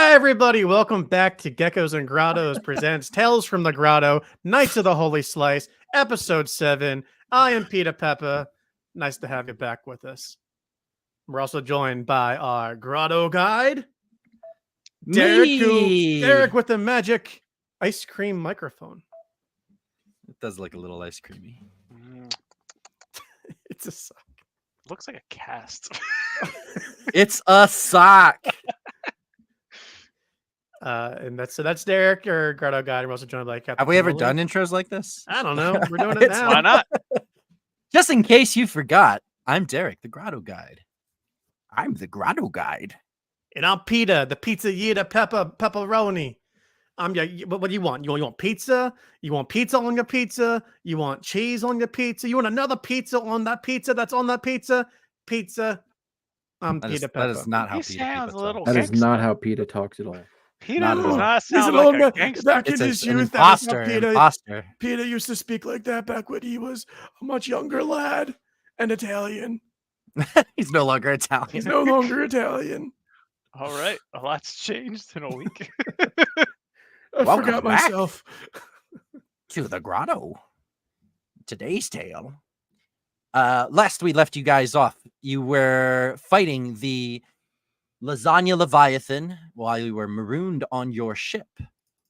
Hi, everybody. Welcome back to Geckos and Grottos presents Tales from the Grotto, Knights of the Holy Slice, Episode 7. I am Peter Peppa. Nice to have you back with us. We're also joined by our Grotto guide, Derek with the magic ice cream microphone. It does look a little ice creamy. It's a sock. Looks like a cast. It's a sock. And that's Derek, our Grotto guide. We're also joined by Captain. Have we ever done intros like this? I don't know. We're doing it now. Why not? Just in case you forgot, I'm Derek, the Grotto guide. I'm the Grotto guide. And I'm Peter, the pepperoni. What do you want? You want pizza? You want pizza on your pizza? You want cheese on your pizza? You want another pizza on that pizza that's on that pizza? Pizza. I'm Peter Peppa. That is not how He Peter sounds Peppa a little talks. That is not how Peter talks at all. Peter Not does at all. not He's sound a little like a bit gangster. back in It's his an youth. That is how imposter. Peter used to speak like that back when he was a much younger lad and Italian. He's no longer Italian. He's no longer Italian. All right. A lot's changed in a week. I Welcome forgot back. myself. To the Grotto. Today's tale. Last we left you guys off, you were fighting the Lasagna Leviathan while you were marooned on your ship.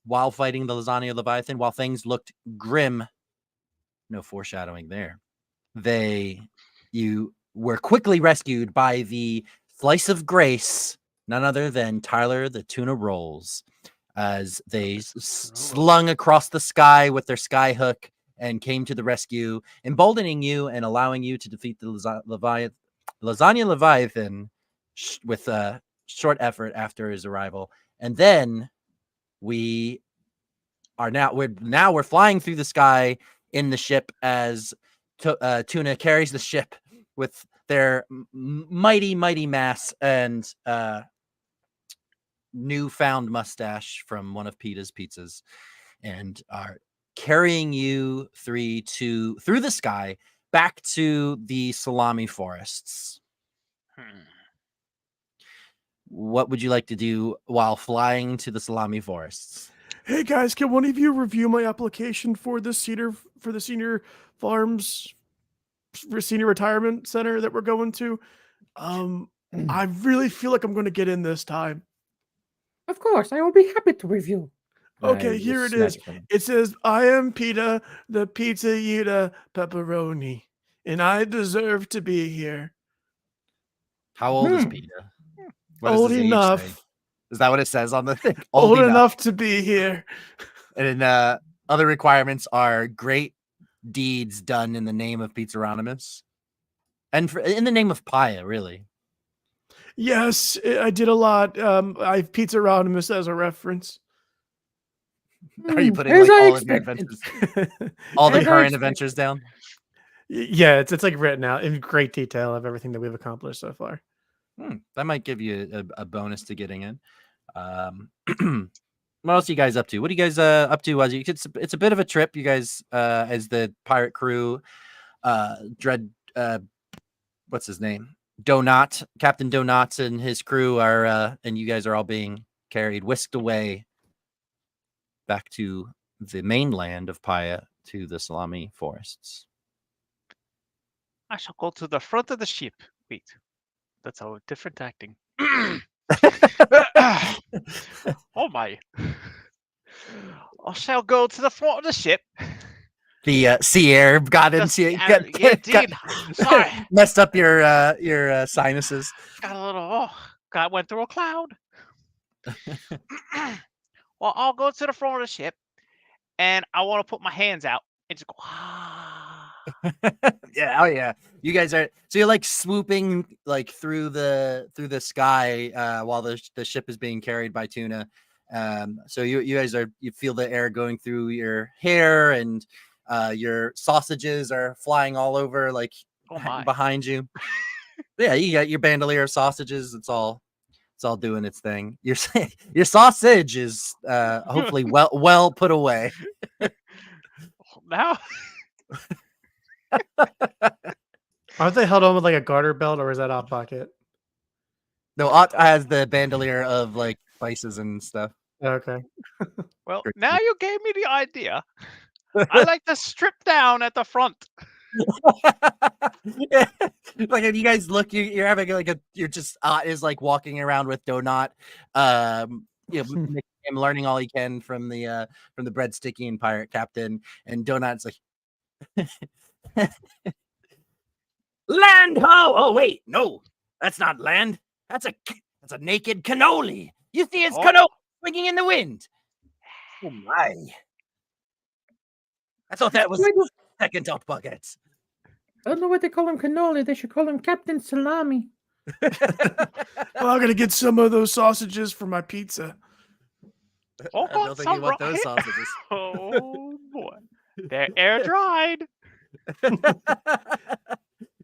While fighting the Lasagna Leviathan, while things looked grim, no foreshadowing there, you were quickly rescued by the Slice of Grace, none other than Tyler the Tuna Rolls, as they slung across the sky with their sky hook and came to the rescue, emboldening you and allowing you to defeat the Lasagna Leviathan with a short effort after his arrival. And then we're flying through the sky in the ship as Tuna carries the ship with their mighty mass and newfound mustache from one of Peter's pizzas, and are carrying you through the sky back to the Salami Forests. What would you like to do while flying to the Salami Forests? Hey guys, can one of you review my application for the senior farms for senior retirement center that we're going to? I really feel like I'm going to get in this time. Of course, I will be happy to review. Okay, here it is. It says, I am Peter, the pizza eater pepperoni, and I deserve to be here. How old is Peter? What does Old his age enough. say? Is that what it says on the thing? Old enough to be here. And other requirements are great deeds done in the name of Pizzaronamus. And in the name of Paya, really. Yes, I did a lot. I have Pizzaronamus as a reference. Are you putting As like I all of your expected. adventures, all the As I current expected. adventures down? Yeah, it's like written out in great detail of everything that we've accomplished so far. That might give you a bonus to getting in. What else are you guys up to? What are you guys up to? It's a bit of a trip. You guys, as the pirate crew, what's his name? Captain Donut and his crew are, and you guys are all being whisked away back to the mainland of Paya, to the Salami Forests. I shall go to the front of the ship. Wait, that's a different acting. Oh my. I shall go to the front of the ship. The sea air got into you. Indeed. Sorry. Messed up your sinuses. Got a little, went through a cloud. Well, I'll go to the front of the ship, and I want to put my hands out and just go, Yeah, oh yeah. You guys are you're like swooping like through the sky while the ship is being carried by Tuna. So you guys you feel the air going through your hair, and your sausages are flying all over like behind you. Yeah, you got your bandolier of sausages. It's all doing its thing. Your sausage is hopefully well put away. Now Aren't they held on with like a garter belt, or is that Hot Pocket? No, Ott has the bandolier of like spices and stuff. Okay. Well, Great. now you gave me the idea. I like to strip down at the front. Like if you guys look, you're having like you're just is like walking around with Donut, making him learning all he can from the bread sticky and pirate captain, and Donut's like, land ho! Oh wait, no, that's not land. That's a naked cannoli. You see his Oh. cannoli swinging in the wind. Oh my! I thought that was second hot bucket. I don't know what they call him cannoli. They should call him Captain Salami. Well, I'm gonna get some of those sausages for my pizza. Oh, I don't think you want those sausages. Oh boy, they're air dried.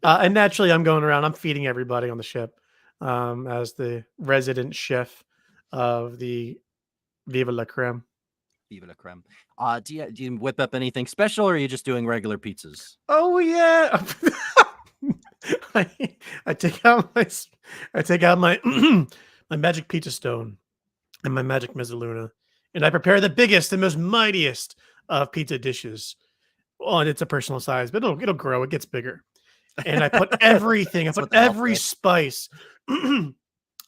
And naturally, I'm going around. I'm feeding everybody on the ship as the resident chef of the Viva la Creme. Viva la creme. Do you whip up anything special, or are you just doing regular pizzas? Oh yeah. I take out my my magic pizza stone and my magic mezzaluna, and I prepare the biggest and most mightiest of pizza dishes. Oh, and it's a personal size, but it'll grow. It gets bigger. And I put everything. I That's what put they all every say. spice.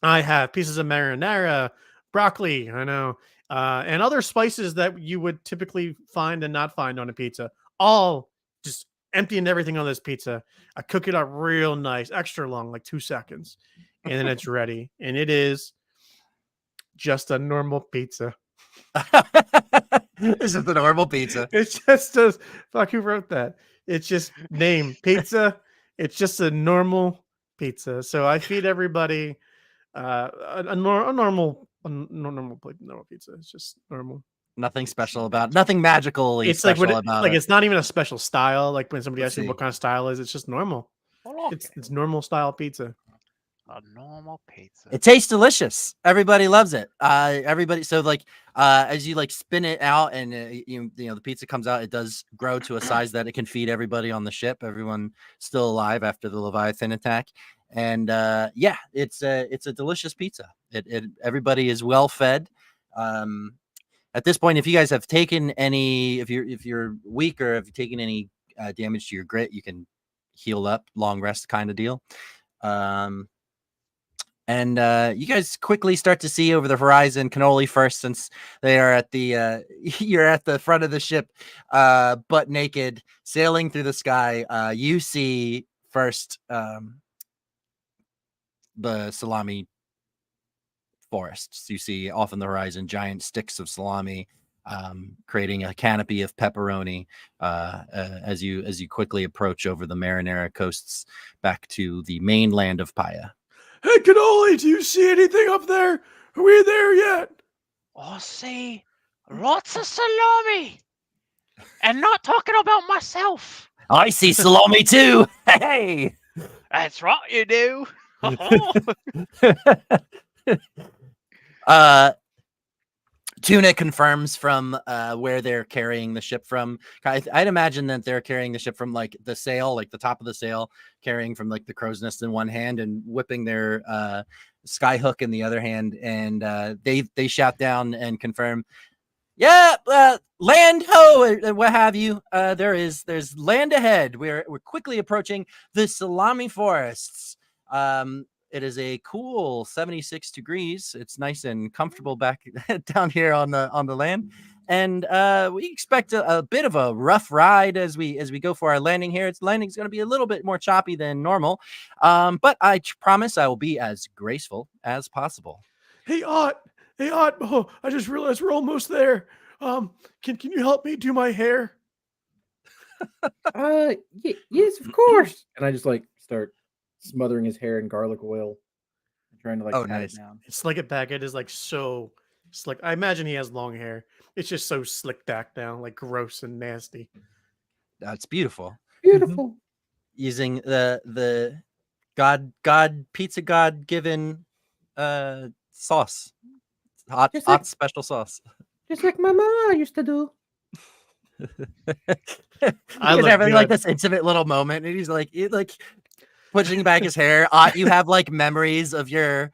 I have pieces of marinara, broccoli. I know, and other spices that you would typically find and not find on a pizza. All just emptying everything on this pizza. I cook it up real nice, extra long, like 2 seconds, and then it's ready. And it is just a normal pizza. This is the normal pizza. It's just a fuck. Who wrote that? It's just name pizza. It's just a normal pizza. So I feed everybody a normal pizza. It's just normal. Nothing special about, nothing magically It's like special about it. it's not even a special style. Like when somebody Let's asks me see. what kind of style is, it's just normal. Oh, It's normal style pizza. a normal pizza. It tastes delicious. Everybody loves it. Everybody. So like, as you like spin it out and you know the pizza comes out, it does grow to a size that it can feed everybody on the ship. Everyone still alive after the Leviathan attack, and yeah, it's a delicious pizza. Everybody is well fed. At this point, if you guys have taken any, if you're weak or if you've taken any damage to your grit, you can heal up, long rest kind of deal. And you guys quickly start to see over the horizon cannoli first, since they are at the you're at the front of the ship, butt naked, sailing through the sky. You see first the Salami Forests. You see off on the horizon giant sticks of salami, creating a canopy of pepperoni as you quickly approach over the Marinara coasts back to the mainland of Paya. Hey, cannoli, do you see anything up there? Are we there yet? Oh, see, lots of salami, and not talking about myself. I see salami too. Hey. That's right, you do. Tuna confirms from where they're carrying the ship from. I'd imagine that they're carrying the ship from like the sail, like the top of the sail, carrying from like the crow's nest in one hand and whipping their sky hook in the other hand. And they shout down and confirm, yeah, land ho, what have you. There's land ahead. We're quickly approaching the Salami Forests. It is a cool 76 degrees. It's nice and comfortable back down here on the land, and we expect a bit of a rough ride as we go for our landing here. Landing's going to be a little bit more choppy than normal, but I promise I will be as graceful as possible. Hey, Ott. Oh, I just realized we're almost there. Can you help me do my hair? Yes, of course. And I just like start smothering his hair in garlic oil, trying to like pat nice. it down. Slick it back. It is like so slick. I imagine he has long hair. It's just so slicked back down, like gross and nasty. That's beautiful. Beautiful. Using the God pizza God given sauce, hot special sauce. Just like my mama used to do. I was having like this intimate little moment, and he's like, pushing back his hair. You have like memories of your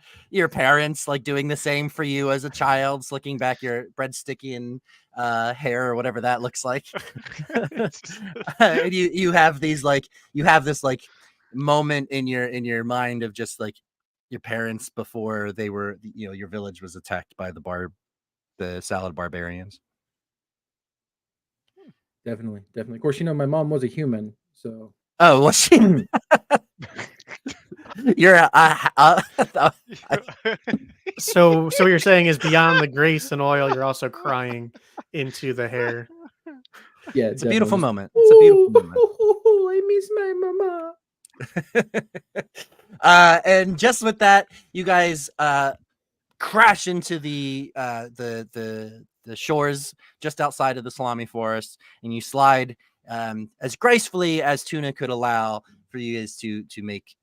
parents like doing the same for you as a child, slicking back your breadsticky and hair or whatever that looks like. And you have these like this like moment in your mind of just like your parents before they were, your village was attacked by the salad barbarians. Definitely. Of course, my mom was a human, so. Oh, was she? You're So what you're saying is beyond the grease and oil, you're also crying into the hair. Yeah, it's a beautiful definitely. moment. It's a beautiful moment. I miss my mama. And just with that, you guys crash into the shores just outside of the Salami Forest, and you slide as gracefully as Tuna could allow for you guys to make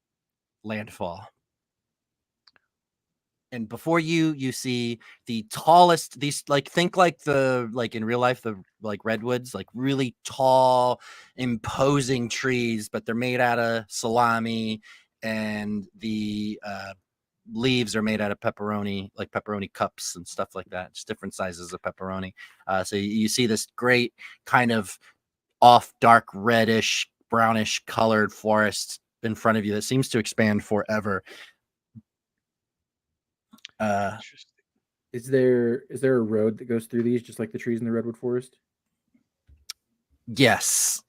landfall. And before you see the tallest, these like think like in real life, the like redwoods, like really tall, imposing trees, but they're made out of salami, and the leaves are made out of pepperoni, like pepperoni cups and stuff like that, just different sizes of pepperoni. So you see this great kind of off dark reddish, brownish colored forest in front of you that seems to expand forever. Is there a road that goes through these, just like the trees in the redwood forest? Yes.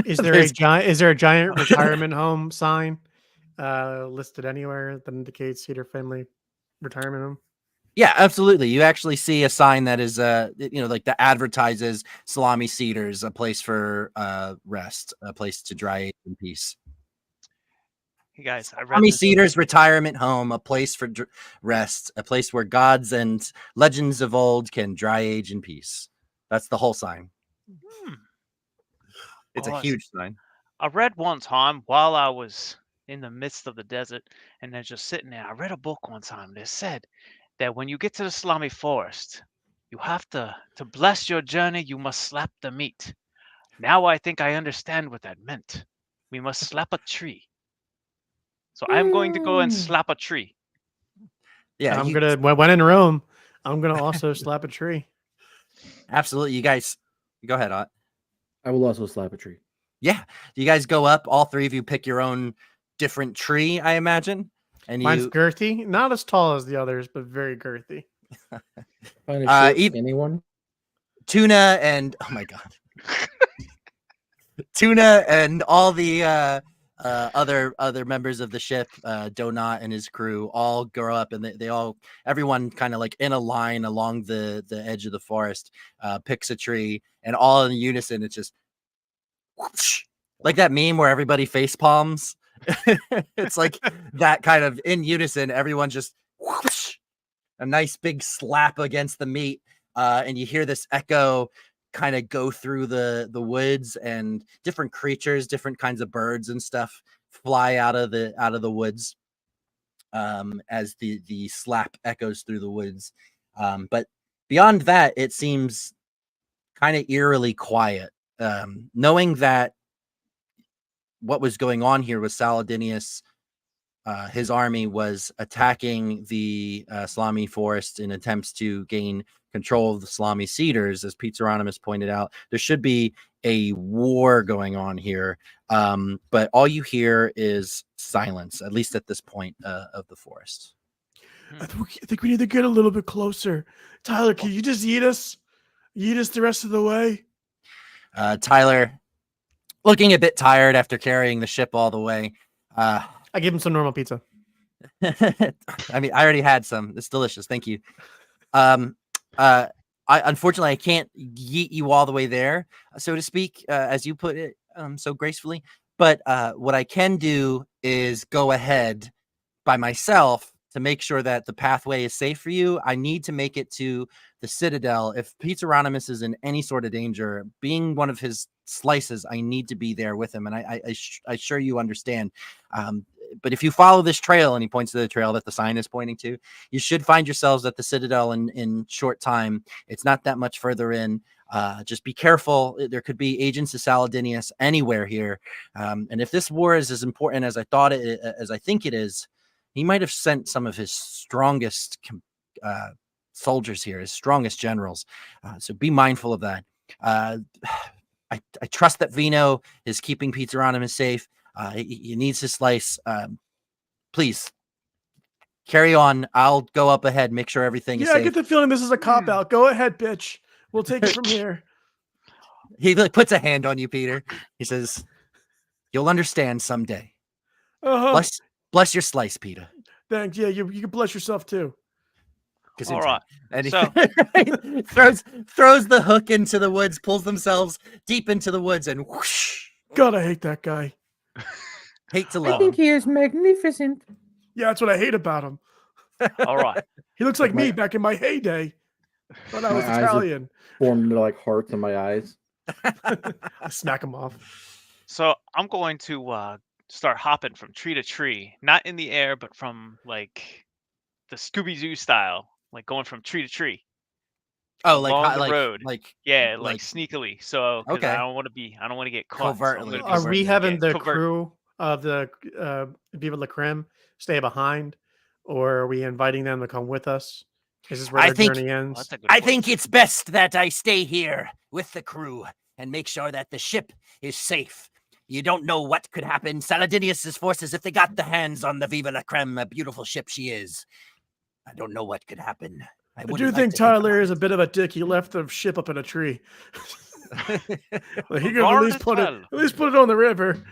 Is there a giant retirement home sign listed anywhere that indicates Cedar Family Retirement Home? Yeah, absolutely. You actually see a sign that is like that advertises Salami Cedars, a place for rest, a place to dry age in peace. Hey guys, I read Salami this. Cedars Retirement Home, a place for rest, a place where gods and legends of old can dry age in peace. That's the whole sign. It's a huge sign. I read one time while I was in the midst of the desert and then just sitting there. I read a book one time that said that when you get to the Salami Forest, you have to bless your journey, you must slap the meat. Now I think I understand what that meant. We must slap a tree. So I'm going to go and slap a tree. Yeah, I'm gonna when in Rome, I'm gonna also slap a tree. Absolutely. You guys go ahead, Ott. I will also slap a tree. Yeah. You guys go up, all three of you pick your own different tree, I imagine. And Mine's girthy, not as tall as the others, but very girthy. Find a short, skinny one. Tuna and oh my god. Tuna and all the other members of the ship, Donut and his crew, all grow up, and everyone kind of like in a line along the edge of the forest, picks a tree, and all in unison, it's just whoosh, like that meme where everybody face palms. It's like that kind of in unison, everyone just whoosh, a nice big slap against the meat, and you hear this echo kind of go through the woods, and different creatures, different kinds of birds and stuff fly out of the woods as the slap echoes through the woods. But beyond that, it seems kind of eerily quiet, knowing that what was going on here was Saladinius. His army was attacking the Salami Forest in attempts to gain control of the Salami Cedars. As Pizzaronamus pointed out, there should be a war going on here, but all you hear is silence, at least at this point of the forest. I think we need to get a little bit closer. Tyler, can you just eat us? Eat us the rest of the way? Tyler, looking a bit tired after carrying the ship all the way. I give him some normal pizza. I mean, I already had some. It's delicious. Thank you. Unfortunately, I can't yeet you all the way there, so to speak, as you put it so gracefully. But what I can do is go ahead by myself to make sure that the pathway is safe for you. I need to make it to the Citadel. If Pizzaronamus is in any sort of danger, being one of his slices, I need to be there with him. And I sure you understand. But if you follow this trail, and he points to the trail that the sign is pointing to, you should find yourselves at the Citadel in short time. It's not that much further in. Just be careful. There could be agents of Saladinius anywhere here. And if this war is as important as I think it is, he might have sent some of his strongest soldiers here, his strongest generals. So be mindful of that. I trust that Vino is keeping Pizzaronamus safe. He needs his slice. Please carry on. I'll go up ahead, make sure everything is Yeah, I safe. get the feeling this is a cop out. Go ahead, bitch. We'll take it from here. He puts a hand on you, Peter. He says, "You'll understand someday. Uh-huh. Bless your slice, Peter." Thanks. Yeah, you can bless yourself too. All right. And he So- throws the hook into the woods, pulls themselves deep into the woods, and whoosh. God, I hate that guy. Hate to I love think him. he is magnificent. Yeah, that's what I hate about him. All right. He looks like Like me my- back in my heyday when I was My eyes are- Italian. Formed into like hearts in my eyes. I smack him off. So I'm going to start hopping from tree to tree, not in the air, but from like the Scooby-Doo style, like going from tree to tree. Oh, along the road. like Yeah, like Like- sneakily. So because Okay. I don't want to get caught. so I'm Covertly. gonna be Are we yeah, having the covert. crew of the Viva La Creme stay behind, or are we inviting them to come with us? Is this where I their think- journey Well, ends? that's a good I point. think it's best that I stay here with the crew and make sure that the ship is safe. You don't know what could happen. Saladinius's forces, if they got the hands on the Viva la Creme, a beautiful ship she is, I don't know what could happen. I wouldn't do like think to Tyler about is a bit of a dick. He left the ship up in a tree. it. Like, he could Hard at least to put it. tell. At least put it on the river.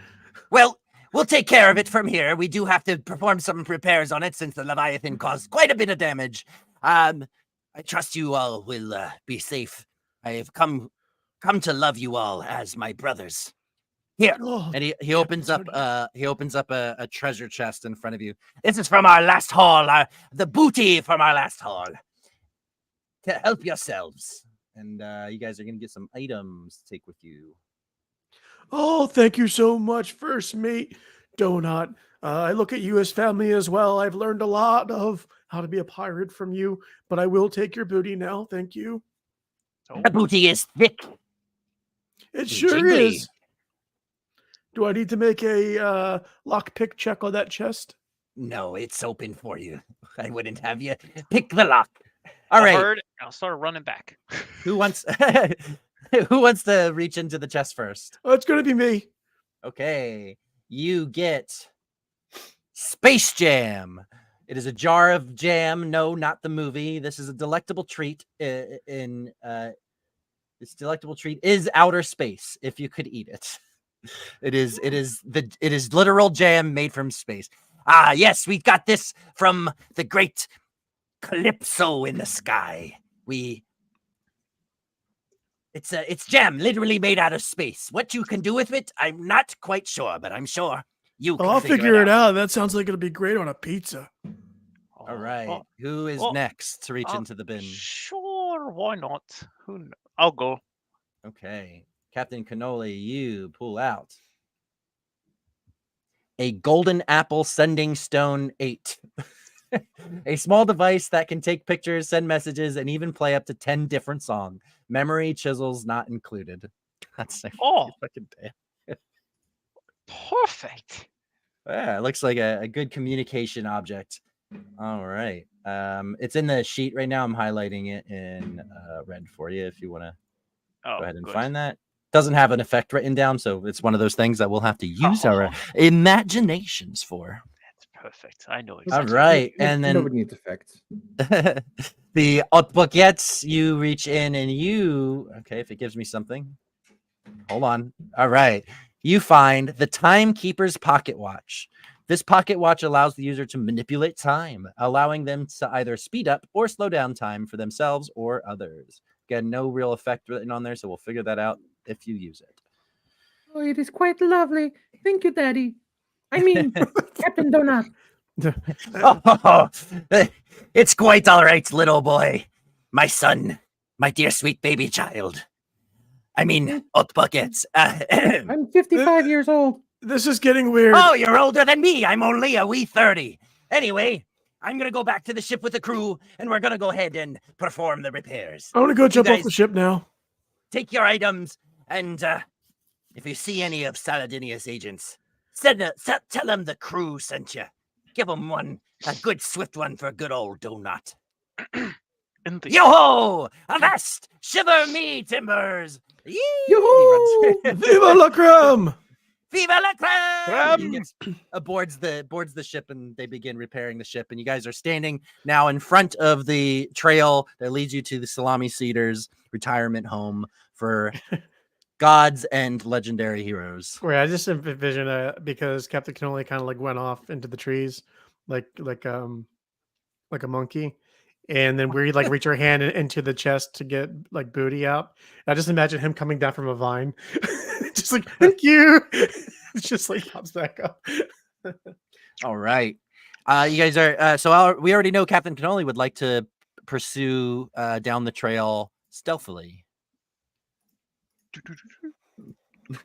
Well, we'll take care of it from here. We do have to perform some repairs on it since the Leviathan caused quite a bit of damage. I trust you all will be safe. I have come to love you all as my brothers. Here. Oh, And he Captain opens up Tuna. a treasure chest in front of you. This is from our last haul, the booty from our last haul. To help yourselves. And you guys are gonna get some items to take with you. Oh, thank you so much, First Mate Donut. I look at you as family as well. I've learned a lot of how to be a pirate from you, but I will take your booty now. Thank you. Oh, The booty is thick. It sure Jiggly. is. Do I need to make a lockpick check on that chest? No, it's open for you. I wouldn't have you pick the lock. All I right. heard, I'll start running back. Who wants who wants to reach into the chest first? Oh, it's going to be me. Okay. You get Space Jam. It is a jar of jam. No, not the movie. This is a delectable treat. This delectable treat is outer space. If you could eat it, it is literal jam made from space. Ah, yes, we got this from the great Calypso in the sky. It's jam, literally made out of space. What you can do with it, I'm not quite sure, but I'm sure you can Oh, I'll figure figure it out. That sounds like it'll be great on a pizza. All right. Oh, Who is oh, next to reach uh, into the bin? Sure, why not? I'll go. Okay. Captain Cannoli, you pull out a golden apple sending stone 8. A small device that can take pictures, send messages, and even play up to 10 different songs. Memory chisels not included. That's Oh. fucking damn. Perfect. Yeah, it looks like a good communication object. All right. It's in the sheet right now. I'm highlighting it in red for you if you want to Oh, go ahead and good. find that. Doesn't have an effect written down, so it's one of those things that we'll have to use our imaginations for. That's perfect. I know All exactly. right, and then Nobody needs effects. the buckets, you reach in and okay, if it gives me something. Hold on. All right. You find the Timekeeper's pocket watch. This pocket watch allows the user to manipulate time, allowing them to either speed up or slow down time for themselves or others. Again, no real effect written on there, so we'll figure that out if you use it. Oh, it is quite lovely. Thank you, Daddy. I mean, Captain Donut. Oh, it's quite all right, little boy. My son, my dear sweet baby child. I mean, hot buckets. I'm 55 years old. This is getting weird. Oh, you're older than me. I'm only a wee 30. Anyway, I'm going to go back to the ship with the crew, and we're going to go ahead and perform the repairs. I want to go jump off guys- the ship now. take your items, and if you see any of Saladinius' agents, tell them the crew sent you. Give them a good swift one for a good old donut. Yo-ho! Avast! Shiver me timbers! Yee! Yoo-hoo! Viva la creme! Viva la creme! He gets boards the ship, and they begin repairing the ship. And you guys are standing now in front of the trail that leads you to the Salami Cedars retirement home for gods and legendary heroes. Wait, I just envision because Captain Cannoli kind of like went off into the trees, like a monkey, and then we like reach our hand into the chest to get like booty out. I just imagine him coming down from a vine, just like thank you. It's just like pops back up. All right, you guys are we already know Captain Cannoli would like to pursue down the trail stealthily.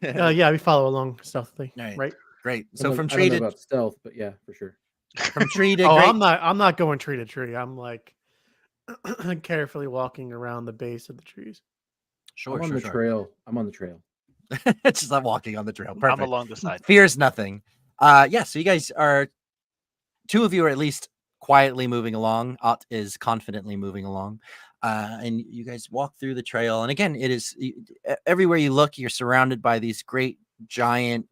Yeah, we follow along stealthily, right? Great. I So don't- from I tree don't know to about stealth, but yeah, for sure. from tree to Oh, great. I'm not going tree to tree. I'm like carefully walking around the base of the trees. Sure, I'm on the trail. I'm on the trail. Just not walking on the trail. Perfect. I'm along the side. Fears nothing. Yeah, so you guys are, two of you are at least quietly moving along. Ott is confidently moving along. And you guys walk through the trail. And again, it is everywhere you look, you're surrounded by these great giant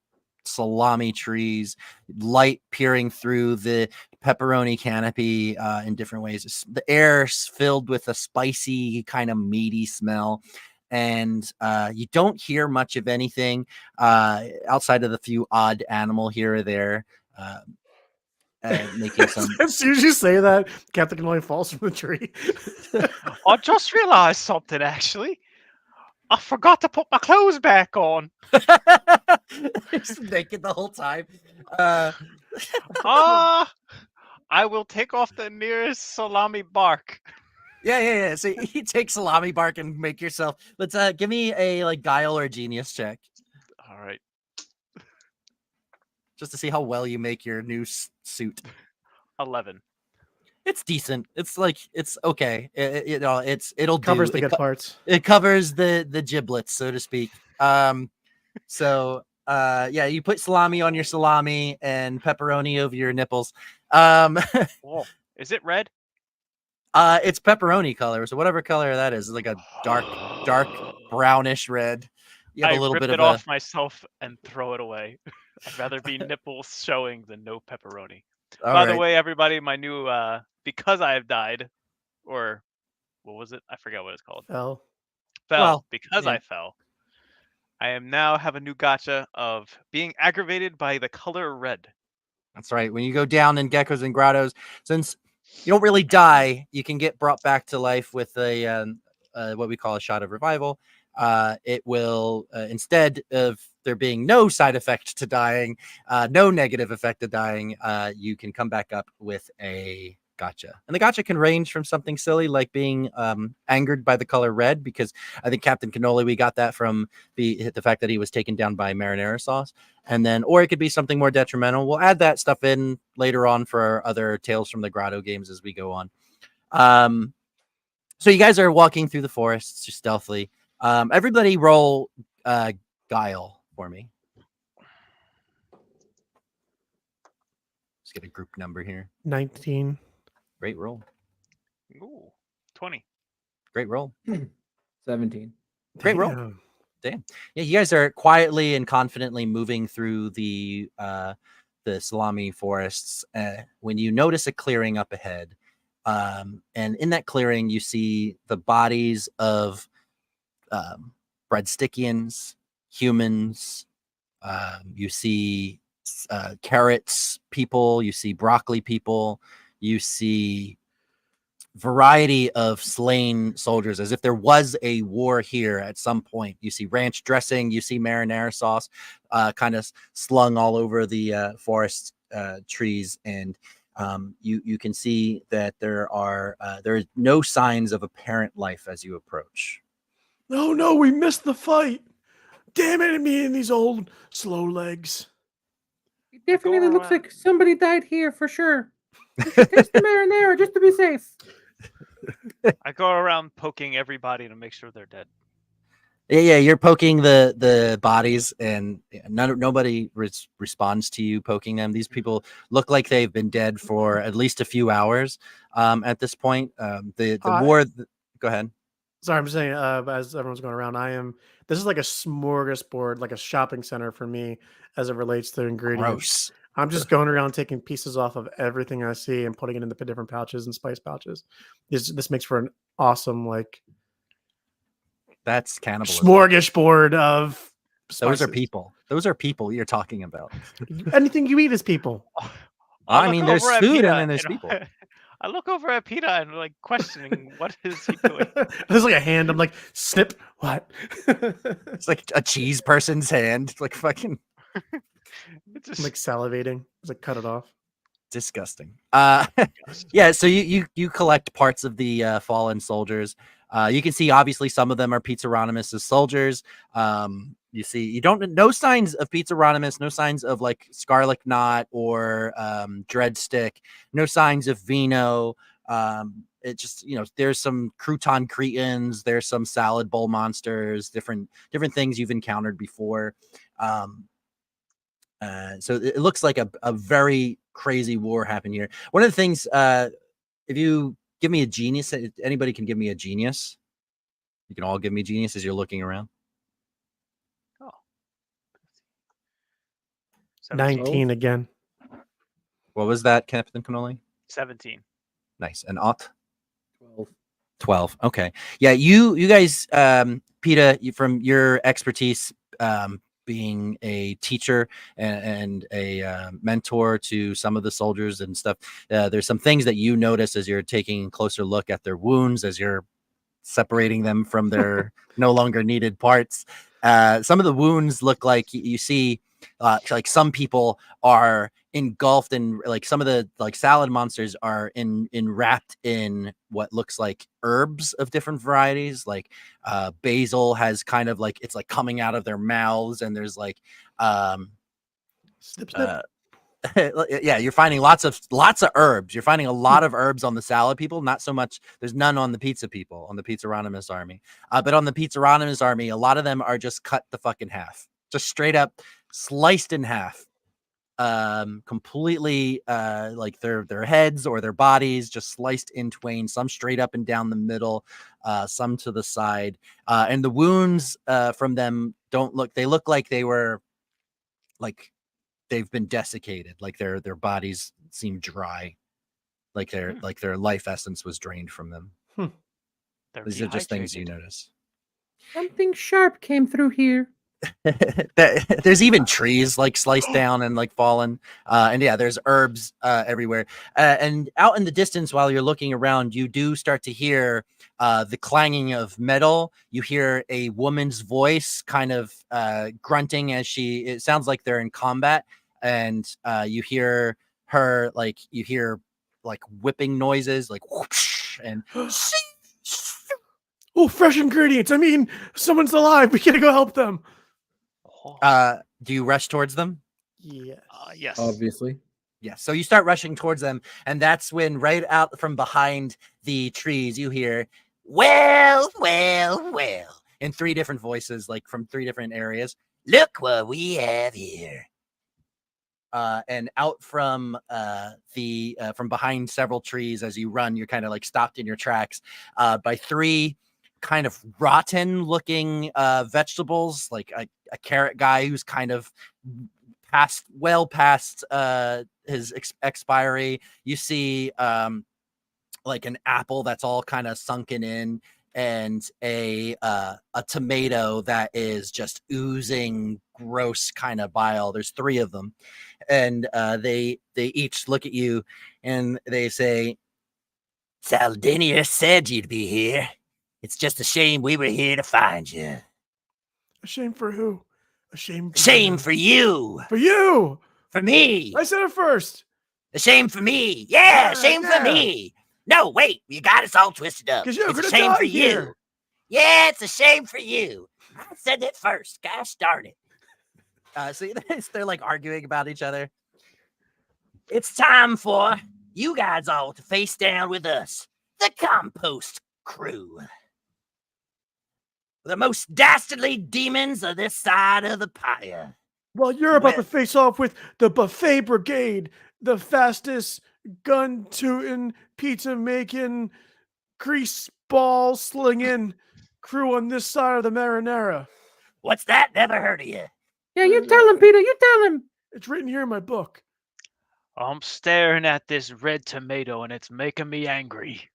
salami trees, light peering through the pepperoni canopy in different ways. The air's filled with a spicy, kind of meaty smell. And you don't hear much of anything outside of the few odd animal here or there making some. As soon as you say that, Captain Cannoli falls from the tree. I just realized something, actually. I forgot to put my clothes back on. Just naked the whole time. I will take off the nearest salami bark. Yeah. So you take salami bark and make yourself. Let's give me a like guile or genius check All right. just to see how well you make your new suit. 11. It's decent. It's like it's okay. It'll Covers do. the good parts. It covers the giblets, so to speak. Yeah, you put salami on your salami and pepperoni over your nipples. Whoa. Is it red? It's pepperoni color, so whatever color that is, like a dark brownish red. You have I a little rip bit it of off myself and throw it away. I'd rather be nipples showing than no pepperoni. By the way, everybody, my new because I have died, or what was it? I forgot what it's called. Fell. Well, because yeah. I fell. I am now have a new gotcha of being aggravated by the color red. That's right. When you go down in geckos and grottos, since you don't really die, you can get brought back to life with a what we call a shot of revival. It will instead of there being no side effect to dying, no negative effect to dying, you can come back up with a gotcha. And the gotcha can range from something silly like being angered by the color red, because I think Captain Cannoli, we got that from the fact that he was taken down by marinara sauce. And then, or it could be something more detrimental. We'll add that stuff in later on for our other Tales from the Grotto games as we go on. So you guys are walking through the forests just stealthily. Everybody roll guile for me. Let's get a group number here. 19. Great roll. Ooh, 20. Great roll. 17. Great roll. Damn. Yeah, you guys are quietly and confidently moving through the Salami Forests when you notice a clearing up ahead. And in that clearing, you see the bodies of breadstickians, humans. You see carrots people. You see broccoli people. You see variety of slain soldiers, as if there was a war here at some point. You see ranch dressing. You see marinara sauce kind of slung all over the forest trees, and you can see that there are no signs of apparent life as you approach. No, we missed the fight. Damn it, me and these old slow legs. It definitely looks like somebody died here for sure. Taste the marinara just to be safe. I go around poking everybody to make sure they're dead. Yeah, you're poking the bodies, and nobody responds to you poking them. These people look like they've been dead for at least a few hours. At this point, the Hi. war. Go ahead. Sorry, I'm saying, as everyone's going around, this is like a smorgasbord, like a shopping center for me as it relates to ingredients. Gross. I'm just going around taking pieces off of everything I see and putting it into different pouches and spice pouches. This makes for an awesome, like, That's cannibalism. smorgasbord of spices. Those are people. Those are people you're talking about. Anything you eat is people. I mean, there's over at food PETA and then there's people. I look over at PETA and like questioning what is he doing. There's like a hand. I'm like, snip. What? It's like a cheese person's hand. It's like fucking It's I'm just like salivating. It's like cut it off. disgusting. Yeah, so you collect parts of the fallen soldiers. You can see obviously some of them are Pizzaronamus' soldiers. You see, you don't no signs of Pizzaronamus, no signs of like Scarlet Knot or Dreadstick, no signs of Vino. It just, there's some crouton cretins, there's some salad bowl monsters, different things you've encountered before. So it looks like a very crazy war happened here. One of the things, if you give me a genius, anybody can give me a genius. You can all give me genius as you're looking around. oh. 19 again. What was that, Captain Cannoli? 17. Nice. And Ott? 12. 12. Okay. Yeah, you guys, PETA, from your expertise, being a teacher and a mentor to some of the soldiers and stuff, there's some things that you notice as you're taking a closer look at their wounds, as you're separating them from their no longer needed parts. Some of the wounds look like you see, like some people are engulfed in, like some of the like salad monsters are wrapped in what looks like herbs of different varieties. Like basil has kind of like, it's like coming out of their mouths, and there's like Snip, snip. yeah, you're finding lots of herbs. You're finding a lot of herbs on the salad people, not so much. There's none on the pizza people, on the Pizzaronamus army. But on the Pizzaronamus army, a lot of them are just cut the fucking half, just straight up sliced in half, completely, like their heads or their bodies just sliced in twain. Some straight up and down the middle, some to the side, and the wounds from them they look like they were like they've been desiccated, like their bodies seem dry, like their life essence was drained from them. They're These are just things you dehydrated. notice. Something sharp came through here. There's even trees like sliced down and like fallen, and yeah, there's herbs everywhere. And out in the distance, while you're looking around, you do start to hear the clanging of metal. You hear a woman's voice kind of grunting as it sounds like they're in combat, and you hear her, like you hear like whipping noises, like whoosh, and Oh, fresh ingredients. I mean, someone's alive. We gotta go help them. Oh, do you rush towards them? Yes. yes. Obviously. Yeah, so you start rushing towards them, and that's when right out from behind the trees you hear, well, well, well, in 3 different voices, like from 3 different areas. Look what we have here. And out from from behind several trees as you run, you're kind of like stopped in your tracks by 3 kind of rotten looking vegetables, like a carrot guy who's kind of past his expiry. You see like an apple that's all kind of sunken in, and a tomato that is just oozing gross kind of bile. There's 3 of them, and they each look at you and they say, Sardinia said you'd be here. It's just a shame we were here to find you. A shame for who? A shame for Shame you. for you. For you. For me. I said it first. A shame for me. Yeah, Yeah, shame yeah. for me. No, wait, you got us all twisted up. 'Cause you're It's a gonna shame die for you. here. Yeah, it's a shame for you. I said it first. Gosh darn it. So they're like arguing about each other. It's time for you guys all to face down with us, the compost crew. The most dastardly demons of this side of the pyre. Well, you're about to Well- face off with the Buffet Brigade, the fastest gun tooting, pizza making, grease ball slinging crew on this side of the marinara. What's that? Never heard of you. Yeah, you tell him, Peter. You tell him. It's written here in my book. I'm staring at this red tomato and it's making me angry.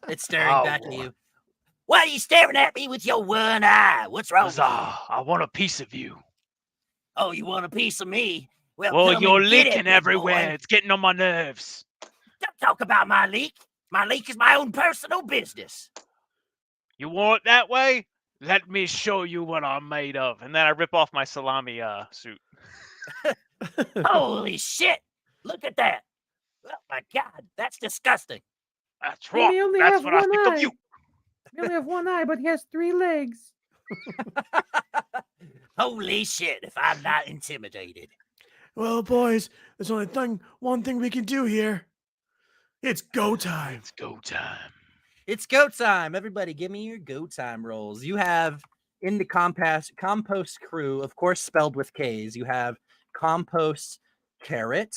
It's staring back at you. Why are you staring at me with your one eye? What's wrong with you? I want a piece of you. Oh, you want a piece of me? Well, Well, come you're and get it, leaking big everywhere. boy. It's getting on my nerves. Don't talk about my leak. My leak is my own personal business. You want it that way? Let me show you what I'm made of. And then I rip off my salami suit. Holy shit! Look at that. Oh my God, that's disgusting. That's He wrong. only That's have what I one think eye. of you. He only have one eye, but he has 3 legs. Holy shit! If I'm not intimidated. Well, boys, there's only one thing we can do here. It's go time. It's go time. It's go time. Everybody, give me your go time rolls. You have in the compost crew, of course, spelled with K's. You have compost carrot,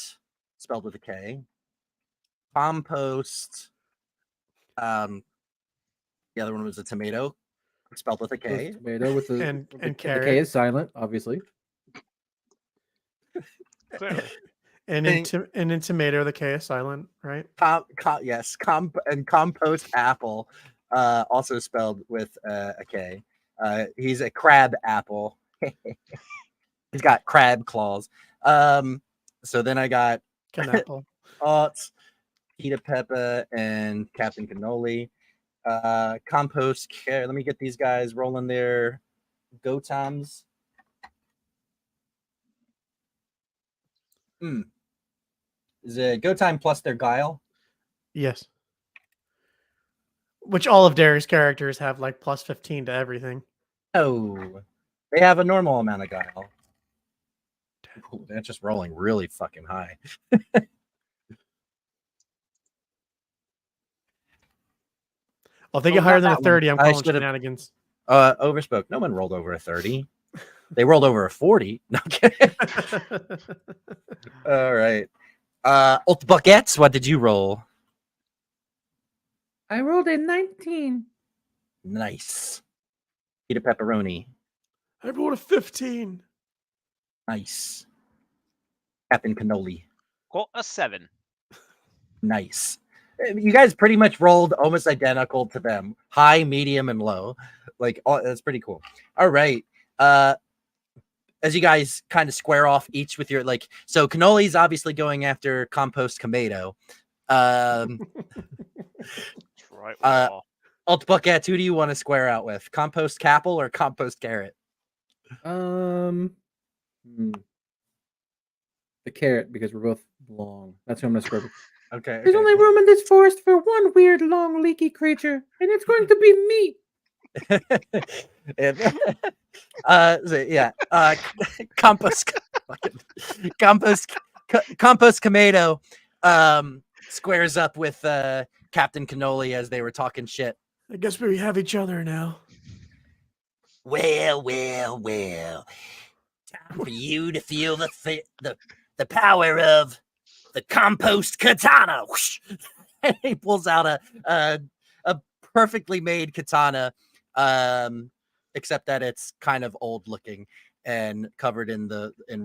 spelled with a K. Compost. The other one was a tomato, spelled with a K. Tomato with the And the carrot. K is silent, obviously. Clearly. And Thank- in tomato, the K is silent, right? Yes, and compost apple, also spelled with a K. He's a crab apple. He's got crab claws. So then I got Canapple. Ots, Pita Peppa, and Captain Cannoli. Compost care. Let me get these guys rolling their go times. Is it go time plus their guile? Yes. Which all of Derry's characters have like plus 15 to everything. Oh, they have a normal amount of guile. Ooh, they're just rolling really fucking high. Well, if they Oh, get higher not than a that one. 30, I'm I calling should've- shenanigans. Overspoke. No one rolled over a 30. They rolled over a 40. No I'm kidding. All right. Old Buckets, what did you roll? I rolled a 19. Nice. Peter Pepperoni. I rolled a 15. Nice. Captain Cannoli. Got a 7. Nice. You guys pretty much rolled almost identical to them. High, medium, and low. Like, that's pretty cool. All right. As you guys kind of square off each with your, like, so Cannoli's obviously going after compost tomato. That's right. Well, Alt Buckets, who do you want to square out with? Compost Capel or compost carrot? The carrot, because we're both long. That's who I'm gonna square with. Okay. There's only room in this forest for one weird, long, leaky creature, and it's going to be me. Compost compost tomato squares up with Captain Cannoli as they were talking shit. I guess we have each other now. Well. Time for you to feel the power of the compost katana. Whoosh. And he pulls out a perfectly made katana, except that it's kind of old looking and covered in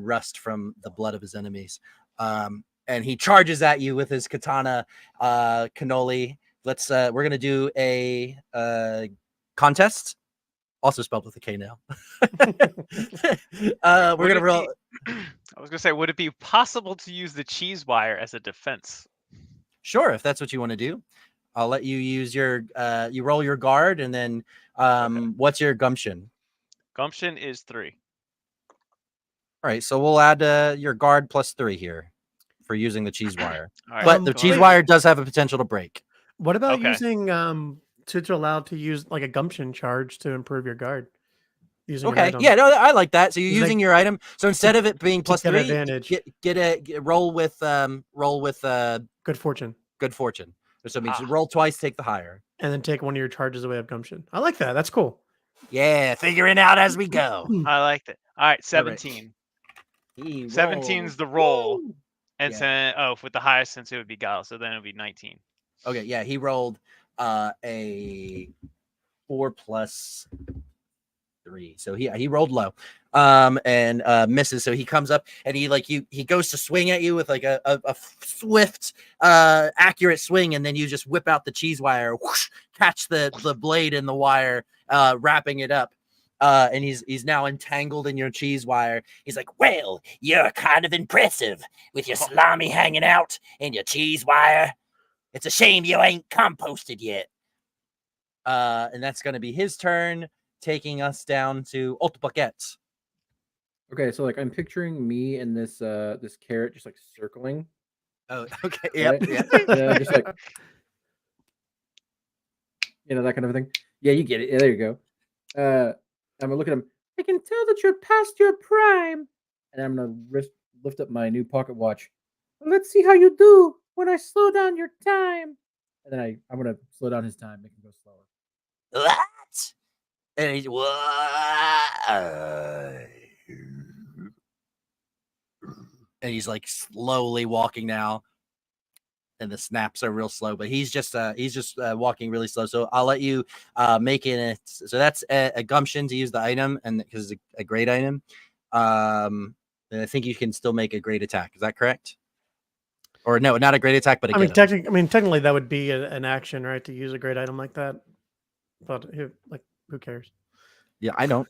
rust from the blood of his enemies. And he charges at you with his katana. Cannoli, we're gonna do a contest, also spelled with a K now. We're Would gonna it roll. I was gonna say, would it be possible to use the cheese wire as a defense? Sure, if that's what you want to do. I'll let you use your you roll your guard, and then what's your gumption? Gumption is 3. All right, so we'll add your guard plus 3 here for using the cheese wire. All right, But the go cheese ahead. wire does have a potential to break. What about Okay. using tutor allowed to use like a gumption charge to improve your guard? Using an Okay, item yeah, no, I like that. So you're Like- using your item. So instead of it being to plus get 3, advantage. get roll with Good fortune. good fortune. So it means you Ah. roll twice, take the higher. And then take one of your charges away of gumption. I like that. That's cool. Yeah, figuring out as we go. I liked it. All right, All right. 17. He 17's the rolled. roll. And with the highest, since it would be guile, so then it would be 19. Okay, yeah, he rolled a 4 plus 3, so he rolled low, and misses. So he comes up and he goes to swing at you with like a swift, accurate swing, and then you just whip out the cheese wire, whoosh, catch the blade in the wire, wrapping it up. And he's now entangled in your cheese wire. He's like, "Well, you're kind of impressive with your salami hanging out and your cheese wire. It's a shame you ain't composted yet." And that's going to be his turn, taking us down to Old Buckets. Okay, so like I'm picturing me and this this carrot just like circling. Oh, okay. Yep. Right? Yep. Yeah, just like that kind of thing. Yeah, you get it. Yeah, there you go. I'm gonna look at him. I can tell that you're past your prime, and I'm gonna lift up my new pocket watch. Let's see how you do when I slow down your time. And then I'm gonna slow down his time, make him go slower. What? And he's what? And he's like slowly walking now, and the snaps are real slow. But he's just walking really slow. So I'll let you make it. So that's a gumption to use the item, and because it's a great item. And I think you can still make a great attack. Is that correct? Or no, not a great attack, but technically that would be an action, right? To use a great item like that. But who cares? Yeah, I don't.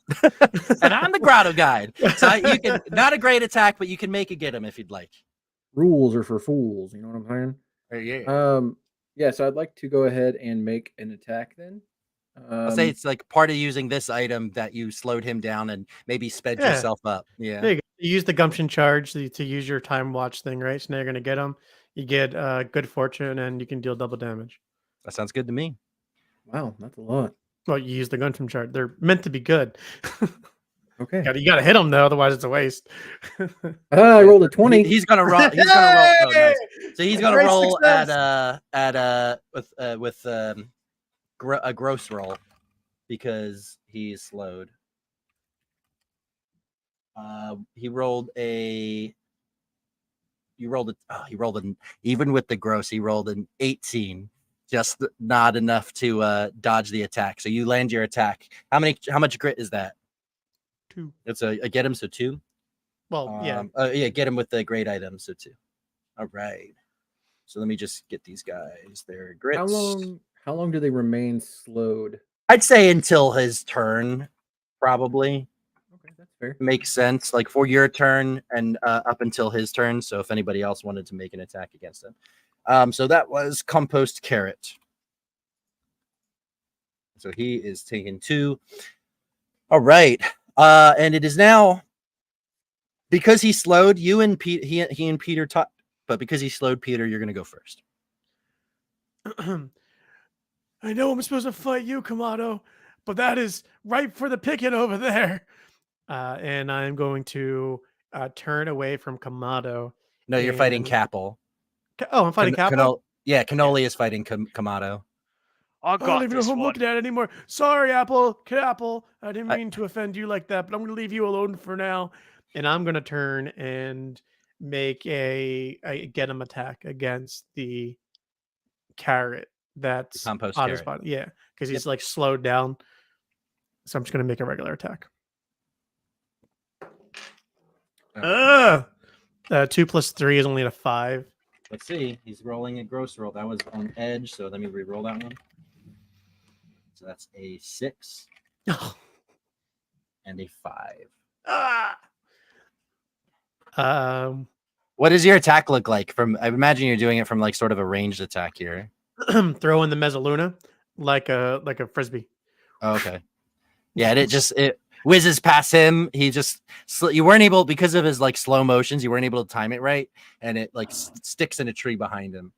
And I'm the grotto guide. So you can not a great attack, but you can make a get him if you'd like. Rules are for fools, you know what I'm saying? Yeah. Yeah, so I'd like to go ahead and make an attack then. I'll say it's like part of using this item that you slowed him down and maybe sped yourself up. Yeah. There you go. You use the gumption charge to use your time watch thing, right? So now you're gonna get him. You get good fortune, and you can deal double damage. That sounds good to me. Wow, that's a lot. Well, you use the gumption charge. They're meant to be good. Okay. You gotta hit them though, otherwise it's a waste. I rolled a 20. He's gonna roll. He's gonna roll. Oh, nice. So he's gonna Great roll success. with a gross roll because he's slowed. He rolled an even with the gross, he rolled an 18, just not enough to dodge the attack. So you land your attack. How much grit is that? 2. It's a get him, so 2. Well, yeah. Get him with the great item, so 2. All right. So let me just get these guys their grits. How long do they remain slowed? I'd say until his turn, probably. Okay, that's fair. Makes sense. Like for your turn and up until his turn. So if anybody else wanted to make an attack against him. So that was Compost Carrot. So he is taking 2. All right. And it is now because he slowed you and Pete. He and Peter taught, but because he slowed Peter, you're gonna go first. I know I'm supposed to fight you, Kamado, but that is ripe for the picking over there. And I'm going to turn away from Kamado. No, you're fighting Capel. Oh, I'm fighting Capel? Cannoli is fighting Kamado. I don't got even know this who I'm one. looking at anymore. Sorry, Apple. I didn't mean to offend you like that, but I'm going to leave you alone for now. And I'm going to turn and make a get him attack against the carrot that's Compost on carrot. his body. Yeah, because he's like slowed down. So I'm just going to make a regular attack. 2 plus 3 is only a 5. Let's see. He's rolling a gross roll. That was on edge, so let me re-roll that one. So that's a 6 and a 5. What does your attack look like? I imagine you're doing it from like sort of a ranged attack here. Throw in the mezzaluna like a frisbee. Oh, okay. Yeah, it whizzes past him. He just you weren't able, because of his like slow motions, you weren't able to time it right, and it like sticks in a tree behind him.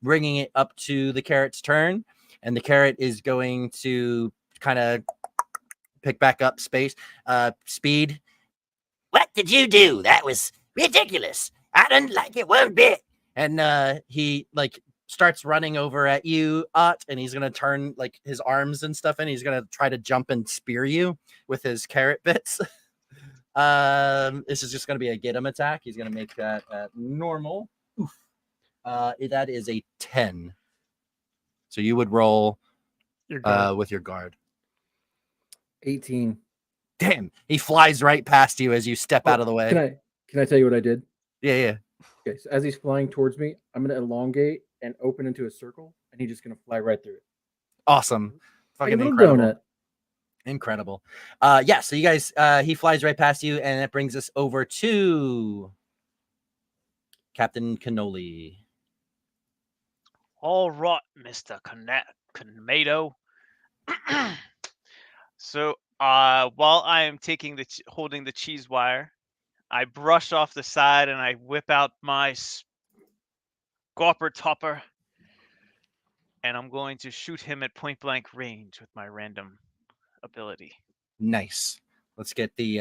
Bringing it up to the carrot's turn, and the carrot is going to kind of pick back up speed. What did you do? That was ridiculous. I didn't like it one bit. And he like starts running over at you, and he's gonna turn like his arms and stuff, and he's gonna try to jump and spear you with his carrot bits. This is just gonna be a get him attack. He's gonna make that normal. Oof. That is a 10. So you would roll with your guard. 18. Damn, he flies right past you as you step out of the way. Can I tell you what I did? Yeah. Okay, so as he's flying towards me, I'm gonna elongate and open into a circle, and he's just gonna fly right through it. Awesome. Like Fucking a little incredible. donut. Incredible. Yeah, so you guys, he flies right past you, and that brings us over to Captain Cannoli. All right, Mr. Tomato. So, while I am taking holding the cheese wire, I brush off the side and I whip out my scorper topper, and I'm going to shoot him at point blank range with my random ability. Nice. Let's get the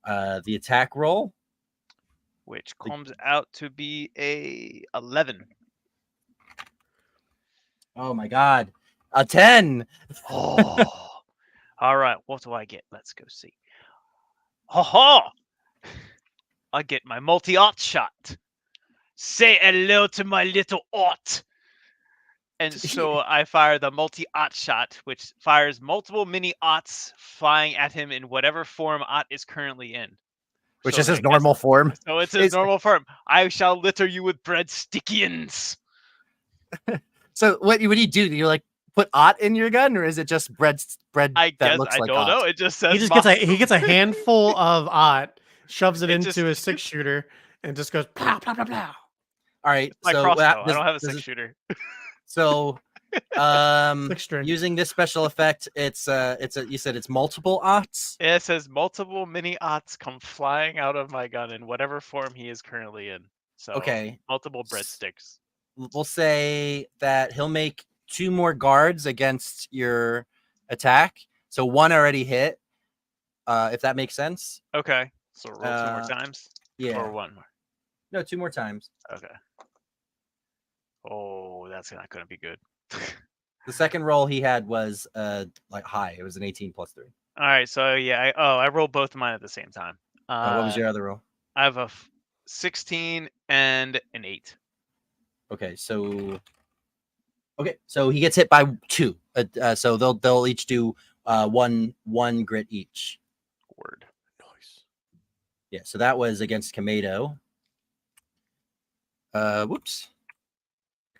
attack roll, which comes out to be a 11. Oh my god, a 10. Oh, all right. What do I get? Let's go see. Ha! I get my multi-art shot. Say hello to my little art. And so I fire the multi-art shot, which fires multiple mini ots flying at him in whatever form ot is currently in. Which So is his I guess- normal form. So it's his normal form. I shall litter you with bread stickians. So what do you do? Do you like put ot in your gun, or is it just bread I that guess looks I like don't ot? know. It just says He just gets a handful of ot, shoves it It into just- his 6-shooter, and just goes pow pow pow pow. All right, my so crossbow. what I don't have a this is- 6-shooter. So, 6-string. using this special effect, you said it's multiple ots. It says multiple mini ots come flying out of my gun in whatever form he is currently in. So Okay. multiple breadsticks. We'll say that he'll make 2 more guards against your attack. So 1 already hit. If that makes sense. Okay. So roll 2 more times? Yeah. Or 1 more? No, 2 more times. Okay. Oh, that's not going to be good. The second roll he had was like high. It was an 18 plus 3. All right. So yeah. I rolled both of mine at the same time. What was your other roll? I have a 16 and an 8. Okay, so he gets hit by 2. So they'll each do one grit each. Word. Nice. Yeah, so that was against Kamado. Whoops.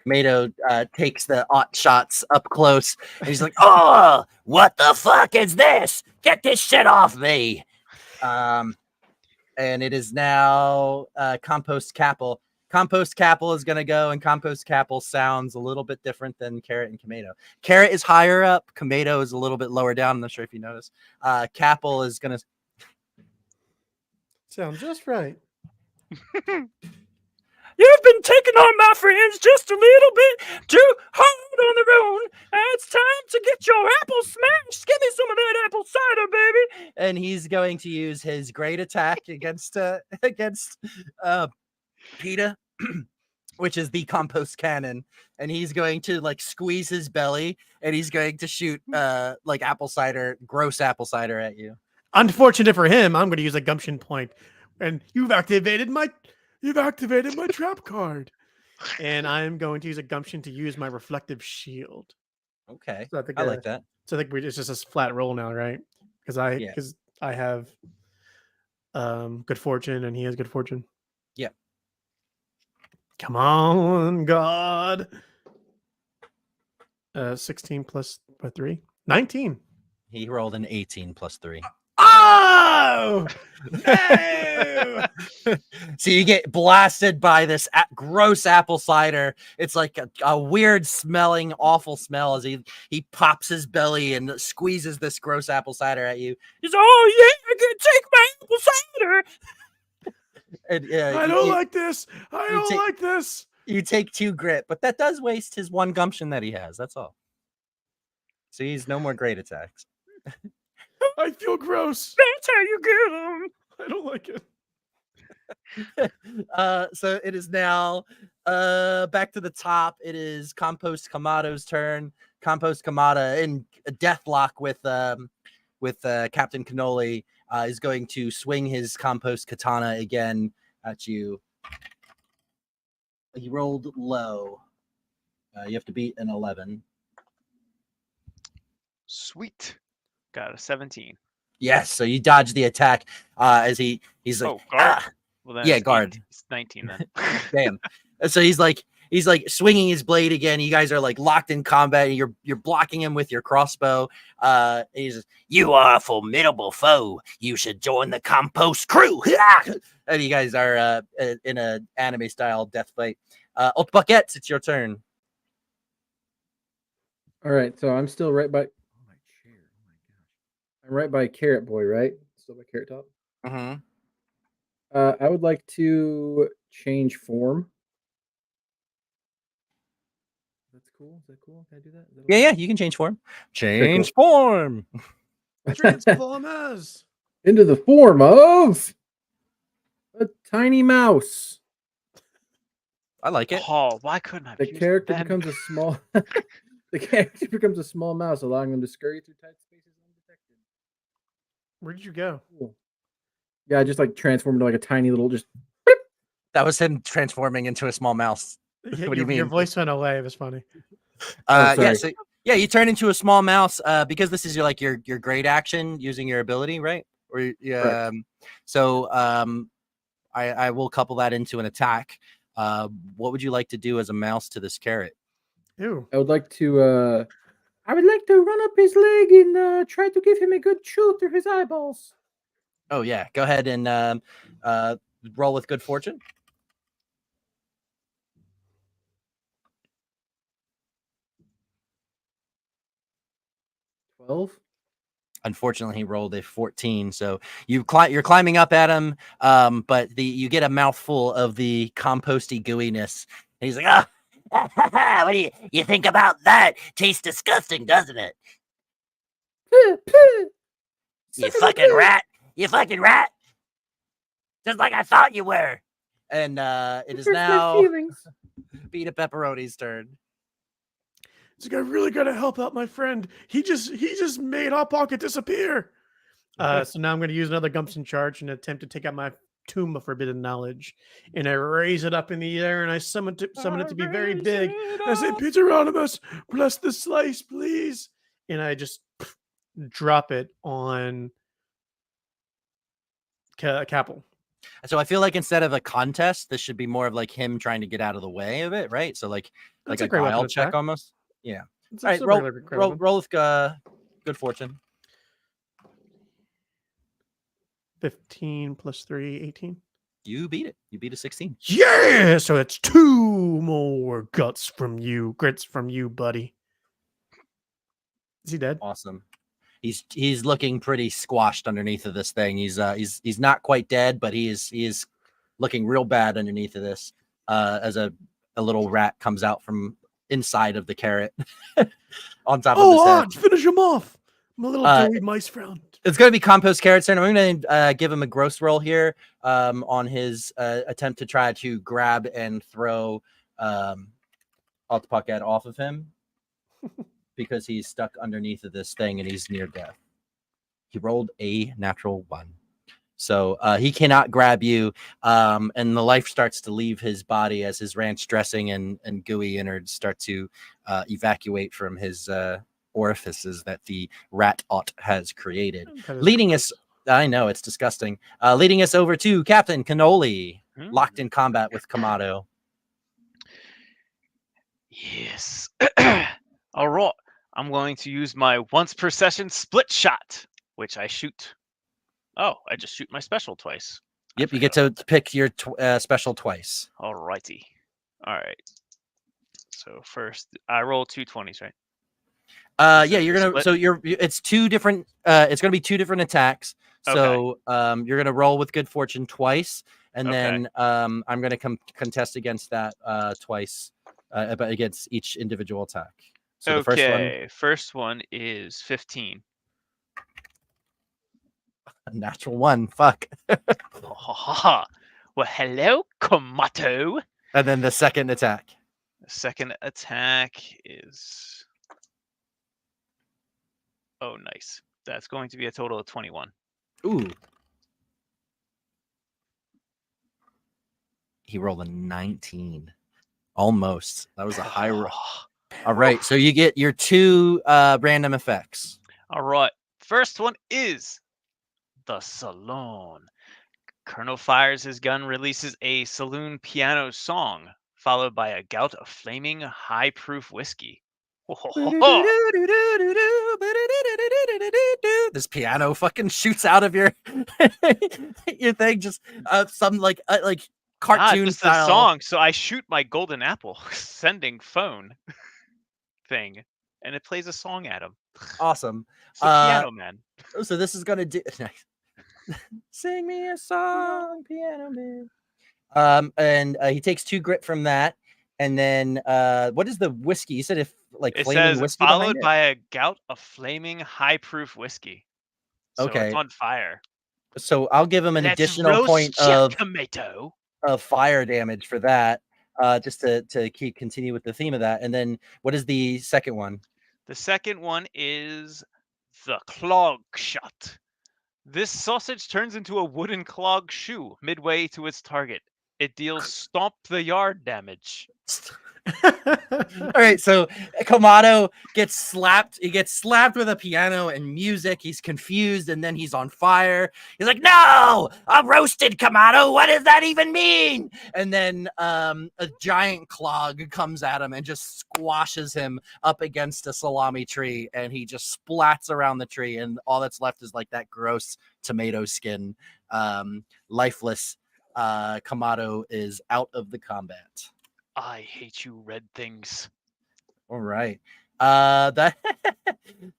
Kamado takes the ot shots up close, and he's like, "Oh, what the fuck is this? Get this shit off me!" And it is now Compost Capel. Compost Capel is going to go, and Compost Capel sounds a little bit different than Carrot and Kamado. Carrot is higher up. Kamado is a little bit lower down. I'm not sure if you noticed. Capel is going to... Sounds just right. You've been taking on my friends just a little bit too hard on the road. It's time to get your apple smashed. Give me some of that apple cider, baby. And he's going to use his great attack against PETA, which is the compost cannon, and he's going to like squeeze his belly, and he's going to shoot like gross apple cider at you. Unfortunate for him, I'm going to use a gumption point, and you've activated my trap card, and I'm going to use a gumption to use my reflective shield. Okay, So I like that. So I think it's just a flat roll now, right? Because I have good fortune, and he has good fortune. Yep. Come on, God. 16 plus 3, 19. He rolled an 18 plus 3. Oh no! So you get blasted by this gross apple cider. It's like a weird smelling, awful smell as he pops his belly and squeezes this gross apple cider at you. He's, "Oh yeah, I can take my apple cider." And, I don't like this. I don't like this. You take 2 grit, but that does waste his 1 gumption that he has. That's all. So he's no more great attacks. I feel gross. That's how you get him. I don't like it. So it is now back to the top. It is Compost Kamado's turn. Compost Kamada in a deathlock with Captain Cannoli is going to swing his Compost Katana again at you. He rolled low. You have to beat an 11. Sweet. Got a 17. Yes, so you dodge the attack as he's like, Oh, guard. "Ah!" Well, then Yeah, it's guard. It's 19 then. Damn. So he's like swinging his blade again. You guys are like locked in combat, and you're blocking him with your crossbow. He's you are a formidable foe. You should join the compost crew. And you guys are in a anime style death fight. Haute Buckets, it's your turn. All right, so I'm still right by. Oh my chair! Oh my gosh! I'm right by Carrot Boy, right? Still by Carrot Top. Mm-hmm. I would like to change form. That's cool. Is that cool? Can I do that? Is that Yeah, okay? you can change form. Okay, cool. Change form. Transformers. Into the form of a tiny mouse. I like it. Oh, why couldn't I? The have used character Ben? becomes a small. The character becomes a small mouse, allowing them to scurry through tight spaces undetected. Where did you go? Cool. Yeah, I just like transformed into like a tiny little just. That was him transforming into a small mouse. Yeah, What do you your mean? voice went away. It was funny. Yeah, sorry. so yeah, you turn into a small mouse because this is your great action using your ability, right? Or Correct. I will couple that into an attack. What would you like to do as a mouse to this carrot? Ew. I would like to. I would like to run up his leg and try to give him a good chew through his eyeballs. Oh yeah, go ahead and roll with good fortune. 12. Unfortunately, he rolled a 14. So you're climbing up at him, but you get a mouthful of the composty gooiness. And he's like, ah, what do you think about that? Tastes disgusting, doesn't it? You fucking rat! You fucking rat! Just like I thought you were. And it is now Peter Pepperoni's turn. It's like I really gotta help out my friend. He just made Hot Pocket disappear. So now I'm gonna use another Gumpson charge and attempt to take out my Tomb of Forbidden Knowledge. And I raise it up in the air and I summon it to be very big. I say, Pizzaronamus, bless the slice, please. And I just drop it on Capel. So I feel like instead of a contest, this should be more of like him trying to get out of the way of it, right? So like That's a a great weapon guile check attack. almost. Yeah. It's All right, a regular great weapon. roll with good fortune. 15 plus 3, 18. You beat it. You beat a 16. Yeah, so that's 2 more grits from you, buddy. Is he dead? Awesome. He's looking pretty squashed underneath of this thing. He's not quite dead, but he is looking real bad underneath of this. As a little rat comes out from inside of the carrot on top of his head. Finish him off. My little doughy mice friend. It's going to be Compost Carrot's turn. I'm going to give him a gross roll here on his attempt to try to grab and throw Haute Pocket off of him because he's stuck underneath of this thing and he's near death. He rolled a natural 1. So he cannot grab you, and the life starts to leave his body as his ranch dressing and gooey innards start to evacuate from his orifices that the rat ot has created. Leading us, I know it's disgusting. Leading us over to Captain Cannoli, locked in combat with Kamado. Yes. All right. I'm going to use my once per session split shot, which I shoot. Oh, I just shoot my special twice. Yep, you get to pick your special twice. All righty. All right. So first, I roll 2 20s, right? Yeah, you're gonna. So it's 2 different. It's gonna be 2 different attacks. So you're gonna roll with good fortune twice, and then I'm gonna contest against that twice, but against each individual attack. So the first one is 15. A natural 1. Fuck. Well, hello, Kamato. And then the second attack. The second attack is. Oh, nice. That's going to be a total of 21. Ooh. He rolled a 19. Almost. That was a high roll. All right. So you get your 2 random effects. All right. First one is the Saloon. Colonel fires his gun, releases a saloon piano song, followed by a gout of flaming high-proof whiskey. This piano fucking shoots out of your your thing, just some like cartoon just style. the song. So I shoot my golden apple sending phone thing, and it plays a song at him. Awesome. It's the piano man. So this is gonna do. Sing me a song, piano man. And he takes 2 grit from that, and then what is the whiskey? You said if like It flaming says whiskey followed behind it? by a gout of flaming high-proof whiskey. So Okay. it's on fire. So I'll give him an Let's additional roast point Chef Tomato. of fire damage for that, just to continue with the theme of that. And then what is the second one? The second one is the clog shot. This sausage turns into a wooden clog shoe midway to its target. It deals stomp the yard damage. All right, so Kamado gets slapped. He gets slapped with a piano and music. He's confused, and then he's on fire. He's like, "No, I'm roasted, Kamado. What does that even mean?" And then a giant clog comes at him and just squashes him up against a salami tree, and he just splats around the tree, and all that's left is like that gross tomato skin, lifeless. Kamado is out of the combat. I hate you, red things. All right. That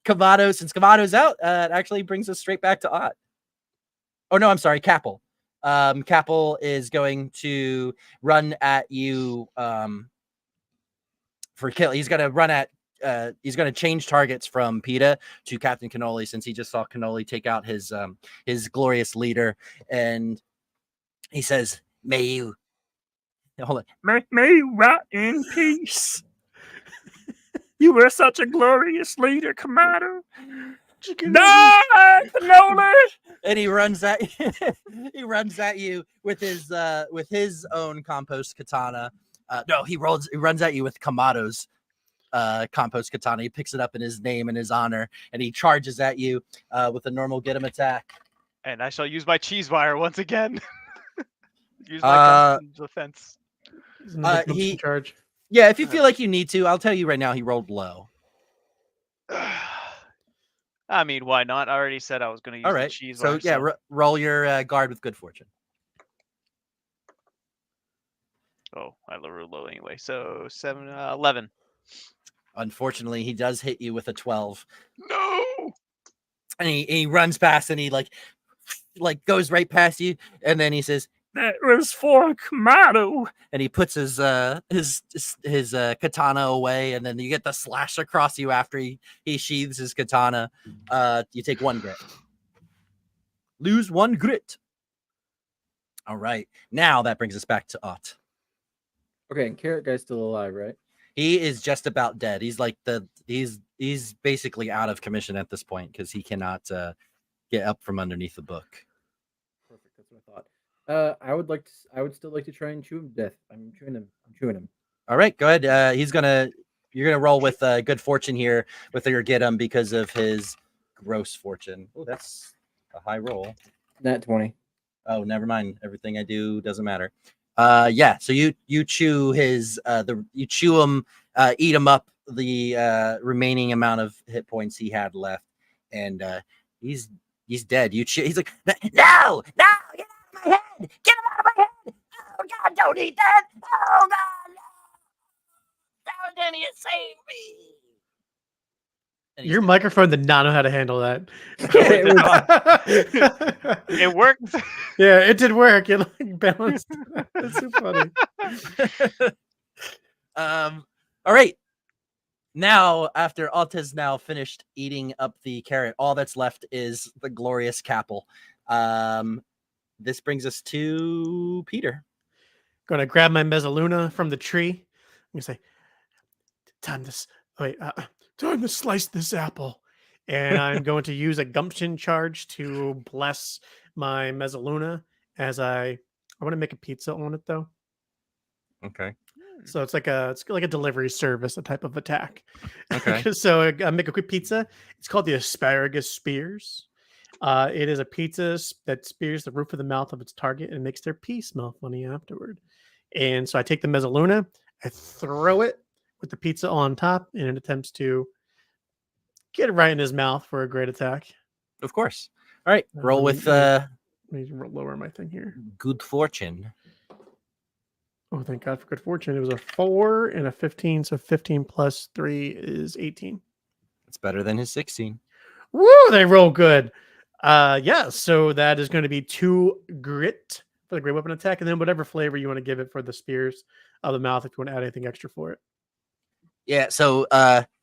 Kamado, since Kamado's out, it actually brings us straight back to Ott. Oh no, I'm sorry, Capel. Capel is going to run at you for kill. He's gonna run at he's gonna change targets from PETA to Captain Cannoli, since he just saw Cannoli take out his glorious leader, and he says, "May you hold on. May you rot in peace. You were such a glorious leader, Kamado. Die, Cannoli!" And he runs at you with his own compost katana. No, he runs at you with Kamado's compost katana. He picks it up in his name and his honor, and he charges at you with a normal get him attack. And I shall use my cheese wire once again. Use my defense. He charge. Yeah, if you feel like you need to, I'll tell you right now, he rolled low. I mean, why not? I already said I was going to use the cheese wire. So yeah, roll your guard with good fortune. Oh, I rolled low anyway. So 11. Unfortunately, he does hit you with a 12. No. And he runs past, and he like goes right past you, and then he says, "That was for Kamado," and he puts his katana away, and then you get the slash across you after he sheathes his katana. You take 1 grit. Lose 1 grit. All right, now that brings us back to Ott. Okay, and Carrot Guy's still alive, right? He is just about dead. He's like he's basically out of commission at this point because he cannot get up from underneath the book. Perfect. That's what I thought. I would still like to try and chew him to death. I'm chewing him. All right, go ahead. You're gonna roll with good fortune here with your get him because of his gross fortune. Oh, that's a high roll. Nat 20. Oh, never mind. Everything I do doesn't matter. Yeah. So you chew his you chew him, eat him up the remaining amount of hit points he had left, and he's dead. He's like, no, get out of my head, get him out of my head. Oh God, don't eat that. Oh God, no. How can you save me? Your microphone did not know how to handle that. It worked. Yeah, it did work. It like balanced. That's so funny. All right. Now, after Alt has now finished eating up the carrot, all that's left is the glorious Capel. This brings us to Peter. Gonna grab my mezzaluna from the tree. I'm gonna say, "Time to time to slice this apple," and I'm going to use a gumption charge to bless my mezzaluna as I want to make a pizza on it though. Okay. So it's like a delivery service, a type of attack. Okay. So I make a quick pizza. It's called the asparagus spears. It is a pizza that spears the roof of the mouth of its target and makes their pee smell funny afterward. And so I take the mezzaluna, I throw it with the pizza on top, and it attempts to get it right in his mouth for a great attack. Of course. All right. Roll Let with me lower my thing here. good fortune. Oh, thank God for good fortune. It was a 4 and a 15. So 15 plus 3 is 18. It's better than his 16. Woo, they roll good. Yeah, so that is going to be 2 grit for the great weapon attack, and then whatever flavor you want to give it for the spears of the mouth if you want to add anything extra for it. Yeah. So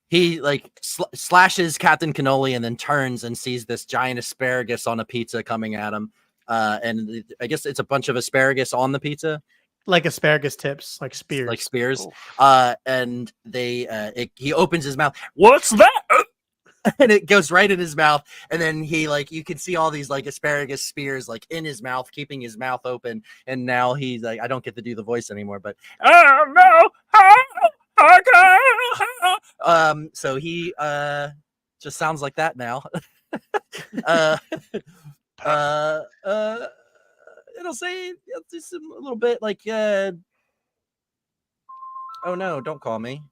he like slashes Captain Cannoli and then turns and sees this giant asparagus on a pizza coming at him. And I guess it's a bunch of asparagus on the pizza. Like asparagus tips, like spears. Like spears. Oof. And he opens his mouth. What's that? And it goes right in his mouth. And then he like, you can see all these like asparagus spears like in his mouth, keeping his mouth open. And now he's like, I don't get to do the voice anymore, but oh no. So he just sounds like that now. It'll say just a little bit like oh no, don't call me.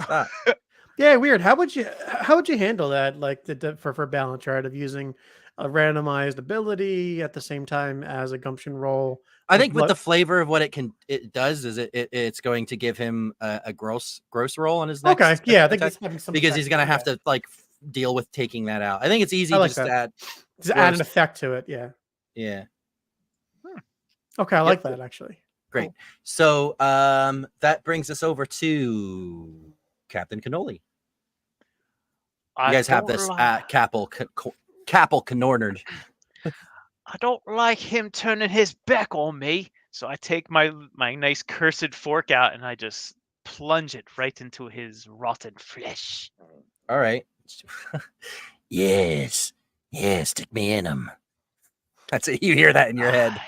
Stop. Yeah, weird. How would you handle that? Like for balance, right? Of using a randomized ability at the same time as a gumption roll. I think with the flavor of what it does is it's going to give him a gross roll on his next. Okay, yeah, I think attack, he's having some because he's gonna have to like deal with taking that out. I think it's easy I like just that. to add. Just add an gross. effect to it. Yeah. Yeah. Okay, I like that actually. Great. So that brings us over to Captain Cannoli. You guys have this Capel Canornerd. I don't like him turning his back on me, so I take my nice cursed fork out and I just plunge it right into his rotten flesh. All right. Yes, stick me in him. That's it. You hear that in your head.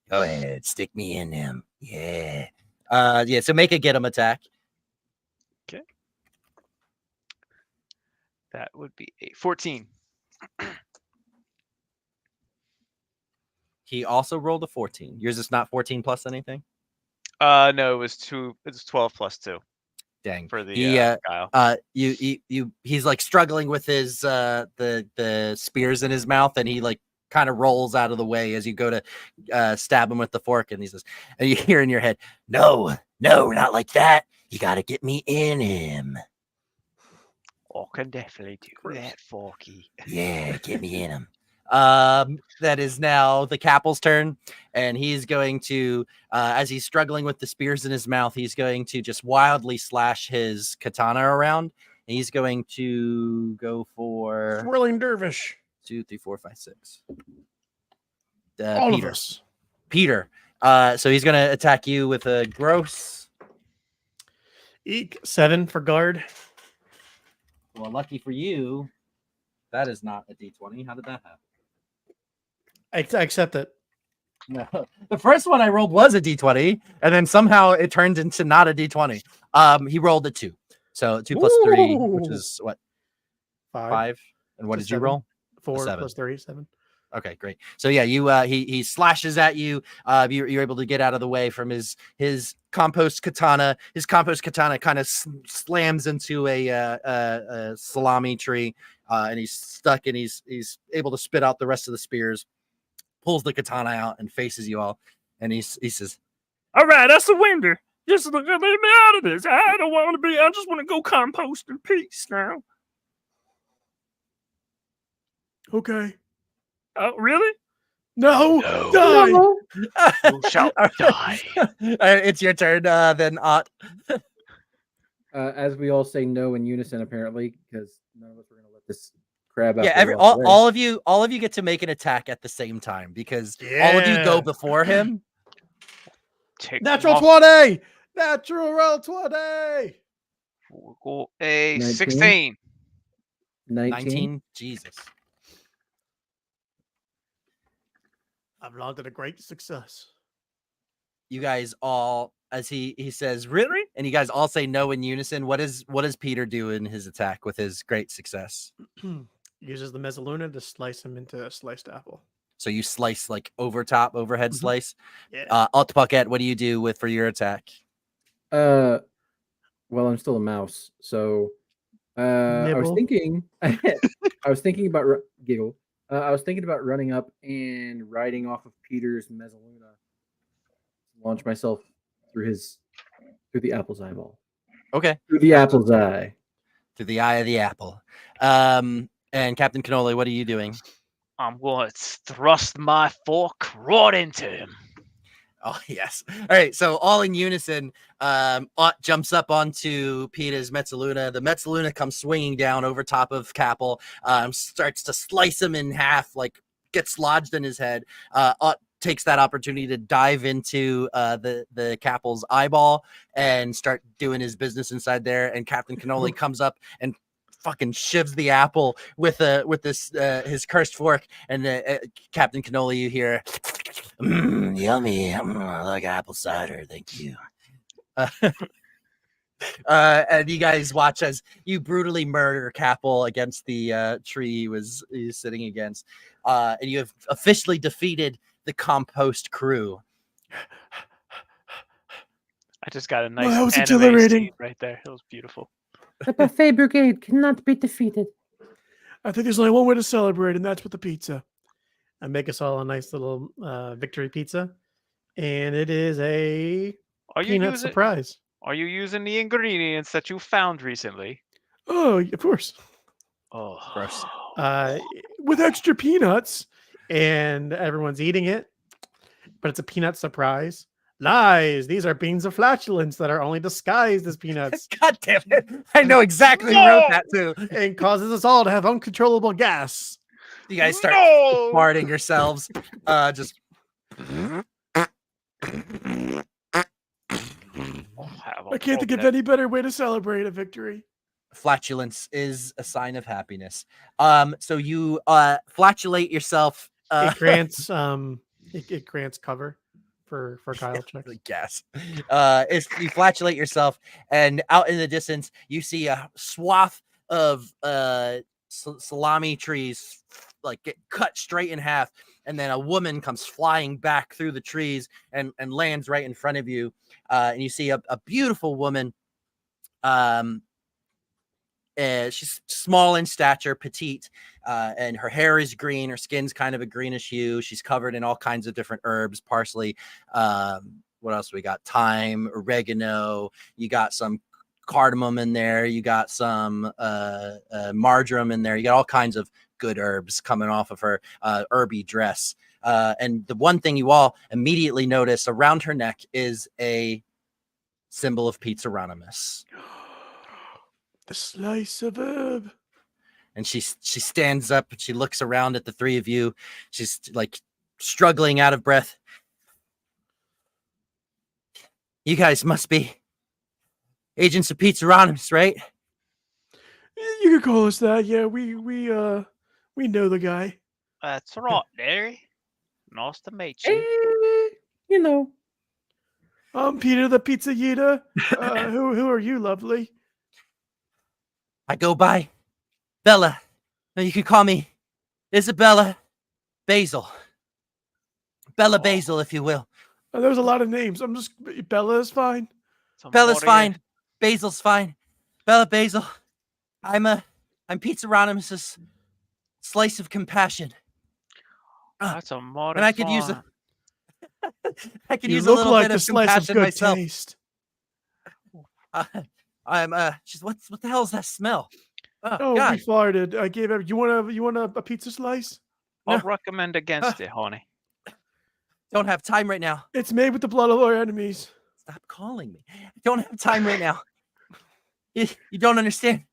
Go ahead, stick me in him. Yeah. Yeah. So make a get him attack. Okay. That would be a 14. He also rolled a 14. Yours is not 14 plus anything? No, it was 2. It's 12 plus 2. Dang. For the guile. He's like struggling with his the spears in his mouth, and he like kind of rolls out of the way as you go to stab him with the fork, and he says, and you hear in your head, no, not like that. You gotta get me in him. Oh, can definitely do that, Forky. Yeah, get me in him. That is now the Capel's turn, and he's going to, as he's struggling with the spears in his mouth, he's going to just wildly slash his katana around. And he's going to go for Swirling dervish. 2, 3, 4, 5, 6. All Peter. of us. Peter. So he's going to attack you with a gross. Eek, 7 for guard. Well, lucky for you, that is not a D20. How did that happen? I accept it. No, the first one I rolled was a D20, and then somehow it turned into not a D20. He rolled a 2, so 2 plus 3, which is what? 5. And what did you roll? 4 plus 3, 7. Okay, great. So yeah, you he slashes at you. You're able to get out of the way from his compost katana. His compost katana kind of slams into a salami tree, and he's stuck, and he's able to spit out the rest of the spears. Pulls the katana out and faces you all, and he says, "All right, I surrender. Just let me out of this. I don't want to be. I just want to go compost in peace now." Okay. Oh, really? No. No. Die. You shall die. It's your turn, then Ott. As we all say no in unison, apparently, because none of us are going to let this crab out. Yeah, all of you get to make an attack at the same time, because all of you go before him. Take Natural off. 20. Natural roll 20. We'll go a 19. 16. 19. Jesus. I've landed a great success. You guys all, as he says, really? And you guys all say no in unison. What does Peter do in his attack with his great success? Uses the mezzaluna to slice him into a sliced apple. So you slice like overhead Mhm. slice. Yeah. Alt Bucket, what do you do for your attack? Well, I'm still a mouse, so I was Nibble. thinking. I was thinking about giggle. I was thinking about running up and riding off of Peter's mezzaluna, launch myself through the apple's eyeball. Okay. Through the apple's eye. Through the eye of the apple. And Captain Cannoli, what are you doing? I'm going to thrust my fork right into him. Oh, yes. All right. So all in unison, Ott jumps up onto Peter's Mezzaluna. The Mezzaluna comes swinging down over top of Capel, starts to slice him in half, like gets lodged in his head. Ott takes that opportunity to dive into the Capel's eyeball and start doing his business inside there. And Captain Cannoli comes up and fucking shivs the apple with this his cursed fork. And Captain Cannoli, you hear, yummy, like apple cider, thank you. And you guys watch as you brutally murder Capel against the tree he was sitting against, and you have officially defeated the compost crew. I just got a that nice was anime exhilarating. scene right there. It was beautiful. The buffet brigade cannot be defeated. I think there's only one way to celebrate, and that's with the pizza. I make us all a nice little victory pizza, and it is a Are you peanut using surprise. Are you using the ingredients that you found recently? Oh, of course. Oh, Gross. With extra peanuts, and everyone's eating it, but it's a peanut surprise. Lies. These are beans of flatulence that are only disguised as peanuts God damn it. I know exactly who wrote that too. and causes us all to have uncontrollable gas. You guys start No! farting yourselves. Just I can't think of any better way to celebrate a victory. flatulence is a sign of happiness. So you flatulate yourself. It grants it grants cover for Kyle checks. Guess. You flatulate yourself, and out in the distance, you see a swath of salami trees like get cut straight in half, and then a woman comes flying back through the trees and lands right in front of you, and you see a beautiful woman. She's small in stature, petite, and her hair is green. Her skin's kind of a greenish hue. She's covered in all kinds of different herbs, parsley. What else we got? Thyme, oregano. You got some cardamom in there. You got some marjoram in there. You got all kinds of good herbs coming off of her herby dress. And the one thing you all immediately notice around her neck is a symbol of Pizzaronamus. The slice of herb. And she stands up and she looks around at the three of you. She's like struggling out of breath. You guys must be agents of Pizzaronamus, right? You could call us that. Yeah, we know the guy. That's right, Larry. Nice to meet you. You know. I'm Peter the Pizza Eater. Who are you, lovely? I go by Bella. No, you can call me Isabella Basil. Bella Basil, if you will. There's a lot of names. I'm just Bella is fine. Bella's fine. Basil's fine. Bella Basil. I'm Pizzaronamus's slice of compassion. That's a modern. And I could use a I could You use a look little like bit a of slice of compassion good myself. taste. I'm just what the hell is that smell? Oh, God. we farted. I gave it. You want a pizza slice? I'll No. recommend against it, honey. Don't have time right now. It's made with the blood of our enemies. Stop calling me. I don't have time right now. You don't understand.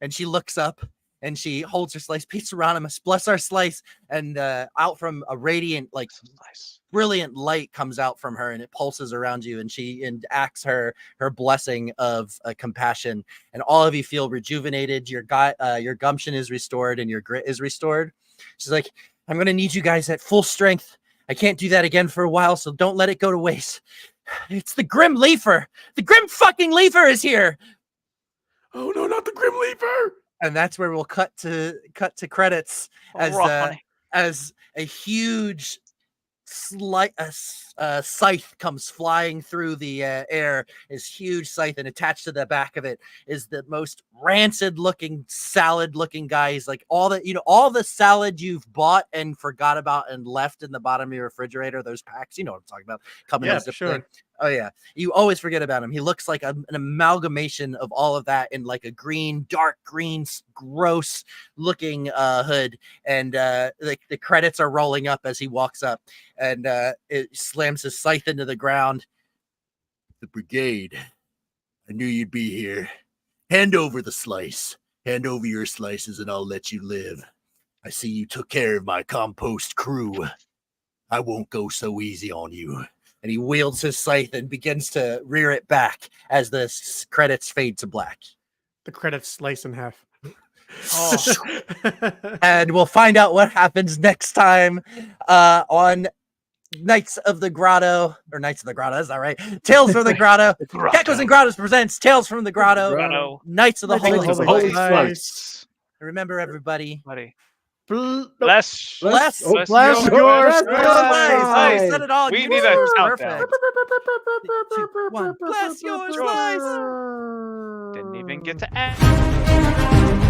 And she looks up and she holds her slice. Pizzaronamus, bless our slice. And out from a radiant, like Nice. brilliant light comes out from her, and it pulses around you, and she enacts her blessing of compassion, and all of you feel rejuvenated. Your gumption is restored, and your grit is restored. She's like, I'm gonna need you guys at full strength. I can't do that again for a while, so don't let it go to waste. It's the Grim Leafer. The Grim fucking Leafer is here. Oh no, not the Grim Leaper! And that's where we'll cut to credits as as a huge scythe comes flying through the air. This huge scythe, and attached to the back of it is the most rancid looking salad looking guy. He's like all the salad you've bought and forgot about and left in the bottom of your refrigerator, those packs, you know what I'm talking about, coming in a zip thing. Oh yeah, you always forget about him. He looks like an amalgamation of all of that in like a green, dark green, gross looking hood. And the credits are rolling up as he walks up, and it slams his scythe into the ground. The brigade, I knew you'd be here. Hand over the slice. Hand over your slices, and I'll let you live. I see you took care of my compost crew. I won't go so easy on you. And he wields his scythe and begins to rear it back as the credits fade to black. The credits slice in half. And we'll find out what happens next time on Knights of the Grotto, or Knights of the Grotto, is that right? Tales from the Grotto. Geckos and Grottos presents Tales from the Grotto. Knights of the Holy Slice. Remember, everybody. Bless your slice. I said it all. We Yes, need a countdown. perfect. 3, 2, 1. Bless your slice. Didn't even get to add.